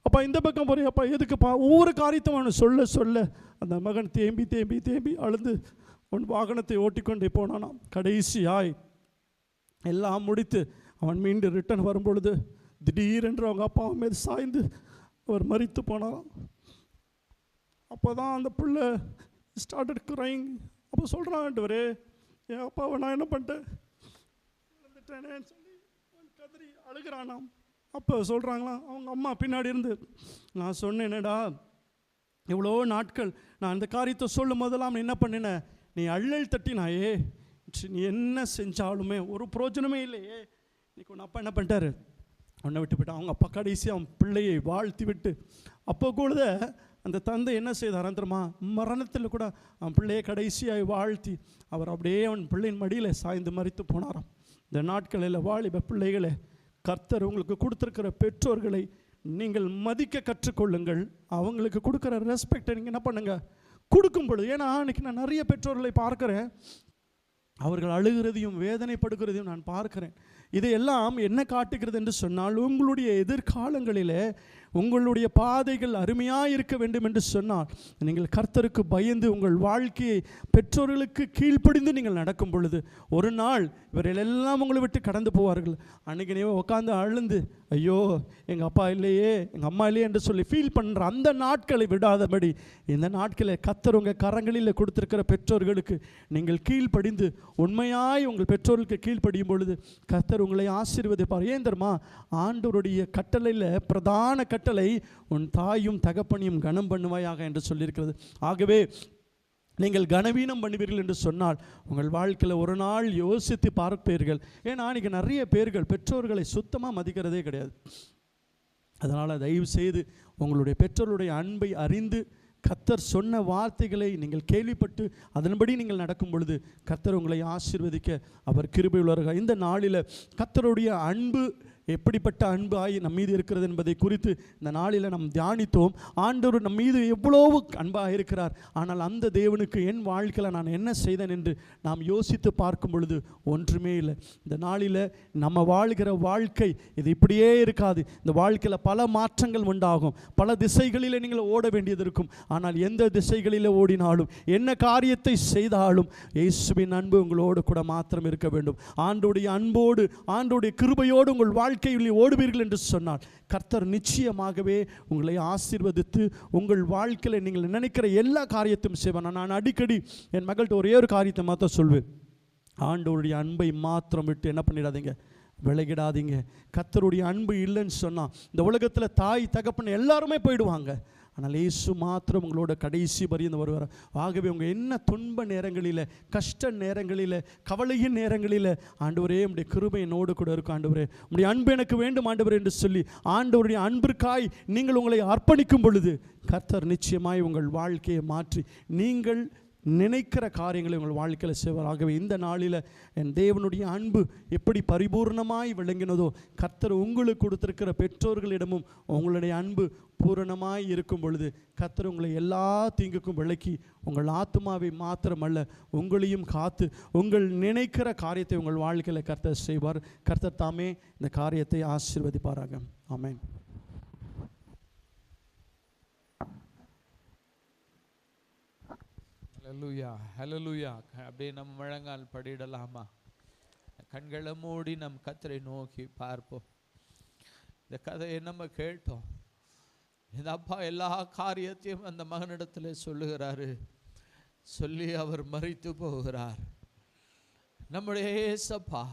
A: அப்பா இந்த பக்கம் போறியாப்பா? எதுக்குப்பா? ஒவ்வொரு காரியத்தையும் அவனை சொல்ல அந்த மகன் தேம்பி அழுந்து அவன் வாகனத்தை ஓட்டிக்கொண்டே போனானாம். கடைசியாய் எல்லாம் முடித்து அவன் மீண்டும் ரிட்டர்ன் வரும்பொழுது திடீரென்று அவங்க அப்பா மீது சாய்ந்து அவர் மரித்து போனாராம். அப்போ தான் அந்த பிள்ளை ஸ்டார்டட் க்ரைங். அப்போ சொல்கிறான், ஆண்டவரே என் அப்பாவை நான் என்ன பண்ணிட்டேன், இழந்துட்டேனேன்னு சொல்லி கதறி அழுகிறானாம். அப்போ சொல்கிறாங்களாம் அவங்க அம்மா பின்னாடி இருந்து, நான் சொன்னேனேடா இவ்வளோ நாட்கள் நான் அந்த காரியத்தை சொல்லும் போதெல்லாம் என்ன பண்ணினேன், நீ அள்ளல் தட்டினாயே, நீ என்ன செஞ்சாலுமே ஒரு பிரயோஜனமே இல்லையே. இன்னைக்கு உன் அப்பா என்ன பண்ணிட்டாரு, உன்னை விட்டு போயிட்டான். அவங்க அப்பா கடைசி அவன் பிள்ளையை வாழ்த்தி விட்டு, அப்போ கூட அந்த தந்தை என்ன செய்தார் தெரியுமா, மரணத்தில் கூட அவன் பிள்ளையை கடைசியாக வாழ்த்தி அவர் அப்படியே அவன் பிள்ளையின் மடியில் சாய்ந்து மரித்து போனாராம். இந்த நாட்களில் வாலிப பிள்ளைகளை, கர்த்தர் உங்களுக்கு கொடுத்துருக்கிற பெற்றோர்களை நீங்கள் மதிக்க கற்றுக்கொள்ளுங்கள். அவங்களுக்கு கொடுக்குற ரெஸ்பெக்டை நீங்கள் என்ன பண்ணுங்கள், கொடுக்கும் பொழுது. ஏன்னா இன்றைக்கி நான் நிறைய பெற்றோர்களை பார்க்குறேன், அவர்கள் அழுகிறதையும் வேதனைப்படுகிறதையும் நான் பார்க்கிறேன். இதையெல்லாம் என்ன காட்டுகிறது என்று சொன்னால், உங்களுடைய எதிர்காலங்களில் உங்களுடைய பாதைகள் அருமையாக இருக்க வேண்டும் என்று சொன்னால் நீங்கள் கர்த்தருக்கு பயந்து உங்கள் வாழ்க்கையை பெற்றோர்களுக்கு கீழ்ப்படிந்து நீங்கள் நடக்கும் பொழுது ஒரு நாள் இவர்கள் எல்லாம் உங்களை விட்டு கடந்து போவார்கள். அன்றைக்கி நீ உட்காந்து அழுந்து ஐயோ எங்கள் அப்பா இல்லையே எங்கள் அம்மா இல்லையே என்று சொல்லி ஃபீல் பண்ணுற அந்த நாட்களை விடாதபடி இந்த நாட்களில் கர்த்தர் உங்கள் கரங்களில் கொடுத்திருக்கிற பெற்றோர்களுக்கு நீங்கள் கீழ்ப்படிந்து உண்மையாய் உங்கள் பெற்றோர்களுக்கு கீழ்ப்படியும் பொழுது கர்த்தர் உங்களை ஆசீர்வதிப்பார். ஏன் தெரியுமா, ஆண்டவருடைய கட்டளையில் பிரதான கட்டளை உன் தாயும் தகப்பனையும் கனம் பண்ணுவாயாக என்று சொல்லியிருக்கிறது. ஆகவே நீங்கள் கனவீனம் பண்ணுவீர்கள் என்று சொன்னால் உங்கள் வாழ்க்கையில் ஒரு நாள் யோசித்து பார்ப்பீர்கள். ஏன்னா இன்றைக்கி நிறைய பேர்கள் பெற்றோர்களை சுத்தமாக மதிக்கிறதே கிடையாது. அதனால் தயவு செய்து உங்களுடைய பெற்றோருடைய அன்பை அறிந்து கர்த்தர் சொன்ன வார்த்தைகளை நீங்கள் கேள்விப்பட்டு அதன்படி நீங்கள் நடக்கும் பொழுது கர்த்தர் உங்களை ஆசீர்வதிக்க அவர் கிருபை உள்ளவர்கள். இந்த நாளில் கர்த்தருடைய அன்பு எப்படிப்பட்ட அன்பு நம் மீது இருக்கிறது என்பதை குறித்து இந்த நாளில் நாம் தியானித்தோம். ஆண்டவர் நம் மீது எவ்வளவு அன்பாக இருக்கிறார். ஆனால் அந்த தேவனுக்கு என் வாழ்க்கையில் நான் என்ன செய்தேன் என்று நாம் யோசித்து பார்க்கும் பொழுது ஒன்றுமே இல்லை. இந்த நாளில் நம்ம வாழ்கிற வாழ்க்கை இது இப்படியே இருக்காது. இந்த வாழ்க்கையில் பல மாற்றங்கள் உண்டாகும். பல திசைகளில் நீங்கள் ஓட வேண்டியது இருக்கும். ஆனால் எந்த திசைகளில் ஓடினாலும் என்ன காரியத்தை செய்தாலும் இயேசுவின் அன்பு உங்களோடு கூட மாத்திரம் இருக்க வேண்டும். ஆண்டோடைய அன்போடு ஆண்டோடைய கிருபையோடு உங்கள் வாழ்க்கையில் ஓடுவீர்கள் என்று சொன்னால் கர்த்தர் நிச்சயமாகவே உங்களை ஆசீர்வதித்து உங்கள் வாழ்க்கையில் நீங்கள் நினைக்கிற எல்லா காரியத்தையும் செய்வார். நான் அடிக்கடி என் மகள்கிட்ட ஒரே ஒரு காரியத்தை மாத்திரம் சொல்வேன். ஆண்டவருடைய அன்பை மாத்திரம் விட்டு என்ன பண்ணிடாதீங்க, விலகிடாதீங்க. கர்த்தருடைய அன்பு இல்லைன்னு சொன்னால் இந்த உலகத்தில் தாய் தகப்பன் எல்லாருமே போயிடுவாங்க. ஆனால் இயேசு மாத்திரம் உங்களோட கடைசி பரியந்த வருவார். ஆகவே உங்கள் என்ன துன்ப நேரங்களில், கஷ்ட நேரங்களில், கவலையின் நேரங்களில் ஆண்டவரே உம்முடைய கிருபை என்னோடு கூட இருக்கும். ஆண்டவரே உம்முடைய அன்பு எனக்கு வேண்டும் ஆண்டவரே என்று சொல்லி ஆண்டவருடைய அன்பிற்காய் நீங்கள் உங்களை அர்ப்பணிக்கும் பொழுது கர்த்தர் நிச்சயமாய் உங்கள் வாழ்க்கையை மாற்றி நீங்கள் நினைக்கிற காரியங்களை உங்கள் வாழ்க்கையில் செய்வார். ஆகவே இந்த நாளில் என் தேவனுடைய அன்பு எப்படி பரிபூர்ணமாய் விளங்கினதோ கர்த்தர் உங்களுக்கு கொடுத்திருக்கிற பெற்றோர்களிடமும் உங்களுடைய அன்பு பூரணமாய் இருக்கும் பொழுது கர்த்தர் உங்களை எல்லா தீங்குக்கும் விலக்கி உங்கள் ஆத்துமாவை மாத்திரமல்ல உங்களையும் காத்து உங்கள் நினைக்கிற காரியத்தை உங்கள் வாழ்க்கையில் கர்த்தர் செய்வார். கர்த்தர் தாமே இந்த காரியத்தை ஆசீர்வதிப்பாராக. ஆமென்.
B: ஹல்லேலூயா, ஹல்லேலூயா. அப்படியே நம்ம முழங்கால் படிடலாமா? கண்களை மூடி நம் கர்த்தரை நோக்கி பார்ப்போம். இந்த கதையை நம்ம கேட்டோம். இந்த அப்பா எல்லா காரியத்தையும் அந்த மகனிடத்தில் சொல்லுகிறாரு. சொல்லி அவர் மரித்து போகிறார். நம்முடைய ஏசப்பா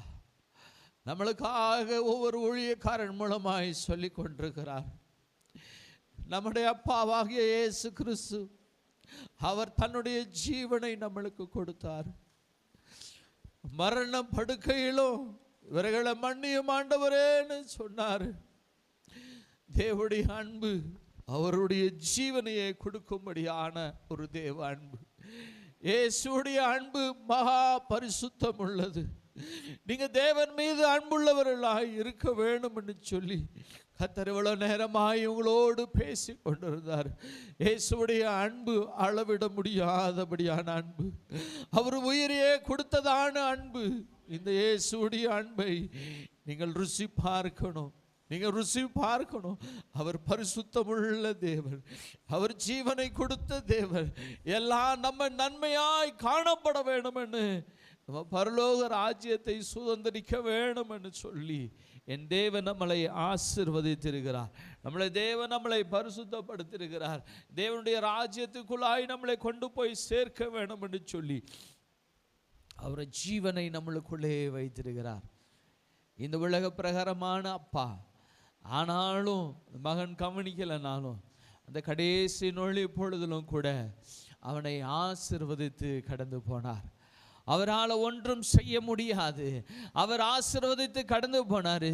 B: நம்மளுக்காக ஒவ்வொரு ஊழியக்காரன் மூலமாய் சொல்லி கொண்டிருக்கிறார். நம்முடைய அப்பாவாகிய இயேசு கிறிஸ்து அவர் தன்னுடைய ஜீவனை நம்மளுக்கு கொடுத்தார். மரண படுக்கையிலும் இவர்களை மன்னியும் ஆண்டவரேன்னு சொன்னார். தேவனுடைய அன்பு அவருடைய ஜீவனையை கொடுக்கும்படியான ஒரு தேவ அன்பு. இயேசுடைய அன்பு மகா பரிசுத்தம் உள்ளது. நீங்க தேவன் மீது அன்புள்ளவர்களாய் இருக்க வேண்டும் என்று சொல்லி கர்த்தர் இவ்வளவு நேரமாய் உங்களோடு பேசி கொண்டிருந்தார். இயேசுடைய அன்பு அளவிட முடியாதபடியான அன்பு, அவர் உயிரையே கொடுத்ததான அன்பு. இந்த இயேசுடைய அன்பை நீங்கள் ருசி பார்க்கணும். நீங்கள் ருசி பார்க்கணும். அவர் பரிசுத்தமுள்ள தேவன், அவர் ஜீவனை கொடுத்த தேவன். எல்லாம் நம்ம நன்மையாய் காணப்பட வேண்டும் என்று, நம்ம பரலோக ராஜ்யத்தை சுதந்திரிக்க வேண்டும் என்று சொல்லி என் தேவன் நம்மளை ஆசீர்வதித்திருக்கிறார். தேவன் நம்மளை பரிசுத்தப்படுத்தியிருக்கிறார். தேவனுடைய ராஜ்யத்துக்குள்ளாய் நம்மளை கொண்டு போய் சேர்க்க வேண்டும் என்று சொல்லி அவர் ஜீவனை நம்மளுக்குள்ளே வைத்திருக்கிறார். இந்த உலக பிரகாரமான அப்பா, ஆனாலும் மகன் கவனிக்கலைனாலும் அந்த கடைசி நொழி பொழுதிலும் கூட அவனை ஆசீர்வதித்து கடந்து போனார். அவரால் ஒன்றும் செய்ய முடியாது. அவர் ஆசீர்வதித்து கடந்து போனார்.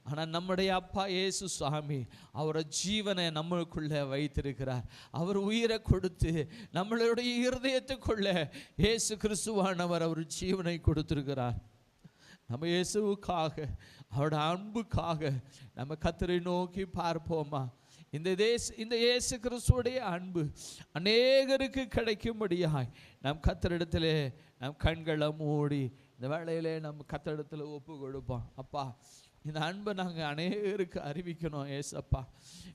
B: ஆனால் நம்முடைய அப்பா இயேசு சுவாமி அவர் ஜீவனை நம்மளுக்குள்ளே வைத்திருக்கிறார். அவர் உயிரை கொடுத்து நம்மளுடைய இருதயத்துக்குள்ள இயேசு கிறிஸ்துவானவர் அவர் ஜீவனை கொடுத்திருக்கிறார். நம்ம இயேசுவுக்காக, அவரோட அன்புக்காக நம்ம கர்த்தரை நோக்கி பார்ப்போமா? இந்த இயேசு கிறிஸ்துவுடைய அன்பு அநேகருக்கு கிடைக்கும்படியாய் நம் கர்த்தரிடத்திலே நம் கண்களை மூடி இந்த வேளையிலே நம்ம கர்த்தரிடத்தில் ஒப்பு கொடுப்போம். அப்பா, இந்த அன்பை நாங்கள் அநேகருக்கு அறிவிக்கணும். ஏசப்பா,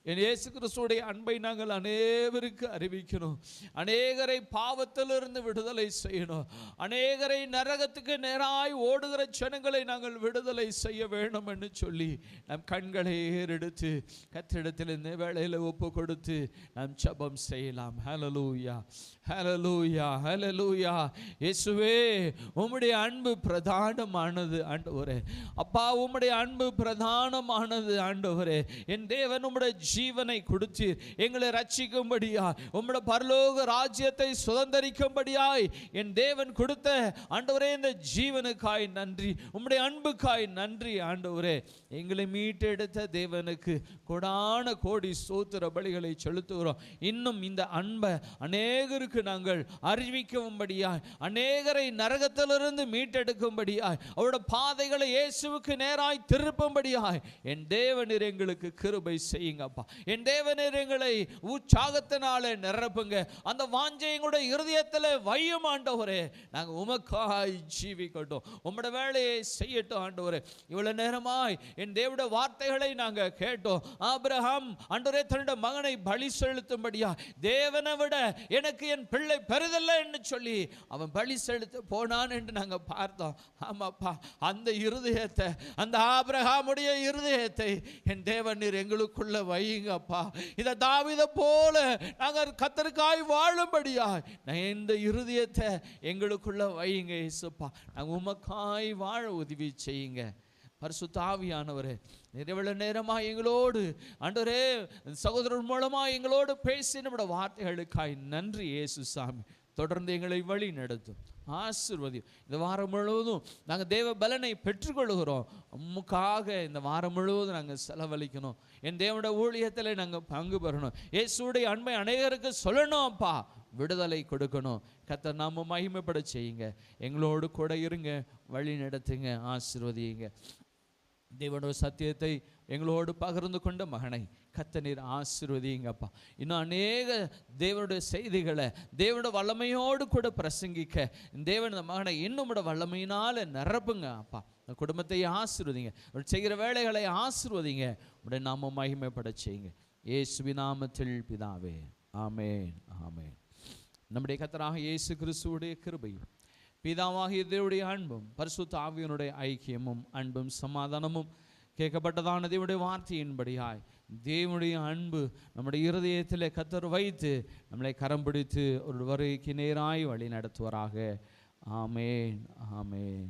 B: என் இயேசு கிறிஸ்துவுடைய அன்பை நாங்கள் அநேகருக்கு அறிவிக்கணும். அநேகரை பாவத்திலிருந்து விடுதலை செய்யணும். அநேகரை நரகத்துக்கு நேராய் ஓடுகிற ஜனங்களை நாங்கள் விடுதலை செய்ய வேண்டும் என்று சொல்லி நம் கண்களை ஏறெடுத்து கர்த்தரிடத்தில் இந்த வேளையில் ஒப்பு கொடுத்து நாம் ஜெபம் செய்யலாம். ஹல்லேலூயா, ஹல்லேலூயா, ஹல்லேலூயா. இயேசுவே, உம்முடைய அன்பு பிரதானமானது ஆண்டவரே. அப்பா, உம்முடைய அன்பு பிரதானமானது ஆண்டவரே. என் தேவன் உம்முடைய ஜீவனை கொடுத்து எங்களை ரட்சிக்கும்படியாய், உம்முடைய பரலோக ராஜ்யத்தை சுதந்திரிக்கும்படியாய் என் தேவன் கொடுத்த ஆண்டவரே இந்த ஜீவனுக்காய் நன்றி, உம்முடைய அன்புக்காய் நன்றி ஆண்டவரே. எங்களை மீட்டெடுத்த தேவனுக்கு கோடான கோடி ஸ்தோத்திர பலிகளை செலுத்துகிறோம். இன்னும் இந்த அன்பை அநேகருக்கு நாங்கள் அறிவிக்கும்படியாய், அநேகரை நரகத்திலிருந்து மீட்டெடுக்கும்படியாய், அவருடைய பாதைகளை இயேசுவுக்கு நேராய் திரு திருப்பும்படியாய் என் தேவனீர் எங்களுக்கு கிருபை செய்யுங்கப்பா. என் தேவனீர் எங்களை உற்சாகத்தினாலே நிரப்புங்க. அந்த வாஞ்சை எங்களுடைய இருதயத்தில் வையும் ஆண்டவரே. நாங்கள் உமக்காய் ஜீவிக்கட்டும், உம்முடைய வேலையை செய்யட்டும் ஆண்டவரே. இவ்வளவு நேரமாய் என் தேவனுடைய வார்த்தைகளை நாங்கள் கேட்டோம். ஆபிரகாம் ஆண்டவரே தன்னுடைய மகனை பலி செலுத்தும்படியா, தேவனை விட எனக்கு என் பிள்ளை பெரிதல்ல என்று சொல்லி அவன் பலி செலுத்த போனான் என்று நாங்கள் பார்த்தோம். ஆமாப்பா, அந்த இருதயத்தை, அந்த ஆபிரகாமுடைய இருதயத்தை என் தேவன் நீர் எங்களுக்குள்ள வையுங்கப்பா. இதை தாவீதை போல நாங்கள் கர்த்தருக்காய் வாழும்படியா இந்த இருதயத்தை எங்களுக்குள்ள வையுங்க இயேசுப்பா. நாங்கள் உமக்காய் வாழ உதவி செய்யுங்க. பரிசுத்த ஆவியானவரே, நிறைவேள நேரமாக எங்களோடு ஆண்டவரே சகோதரர் மூலமாக எங்களோடு பேசி நம்முடைய வார்த்தைகளுக்காய் நன்றி இயேசு சாமி. தொடர்ந்து எங்களை வழி நடத்தும், ஆசீர்வதியும். இந்த வாரம் முழுவதும் நாங்கள் தேவ பலனை பெற்றுக்கொள்கிறோம். உமக்காக இந்த வாரம் முழுவதும் நாங்கள் செலவழிக்கணும். என் தேவனுடைய ஊழியத்தில் நாங்கள் பங்கு பெறணும். இயேசுடைய அன்பை அநேகருக்கு சொல்லணும் அப்பா. விடுதலை கொடுக்கணும். கர்த்தர் நாம மகிமைப்பட செய்யுங்க. எங்களோடு கூட இருங்க, வழி நடத்துங்க, ஆசீர்வதியுங்க. தேவனுடைய சத்தியத்தை எங்களோடு பகிர்ந்து கொண்ட மகனை கர்த்தர் நீர் ஆசீர்வதியுங்கப்பா. இன்னும் அநேக தேவனுடைய செய்திகளை தேவனுடைய வல்லமையோடு கூட பிரசங்கிக்க தேவன் இந்த மகனை இன்னும் வல்லமையினால் நிரப்புங்க அப்பா. குடும்பத்தை ஆசீர்வதிங்க, செய்கிற வேலைகளை ஆசீர்வதிங்க. உடைய நாம மகிமைப்பட செய்யுங்க. இயேசுவின் நாமத்தில் பிதாவே, ஆமென், ஆமென். நம்முடைய கர்த்தராக இயேசு கிறிஸ்துவுடைய கிருபையும் பிதாவாகிய தேவனுடைய அன்பும் பரிசுத்த ஆவியினுடைய ஐக்கியமும் அன்பும் சமாதானமும் கேட்கப்பட்டதான தேவனுடைய வார்த்தையின்படியாய் தேவனுடைய அன்பு நம்முடைய இருதயத்தில் கர்த்தர் வைத்து நம்மளை கரம் பிடித்து ஒரு வருகைக்கு நேராய் வழி நடத்துவாராக. ஆமென், ஆமென்.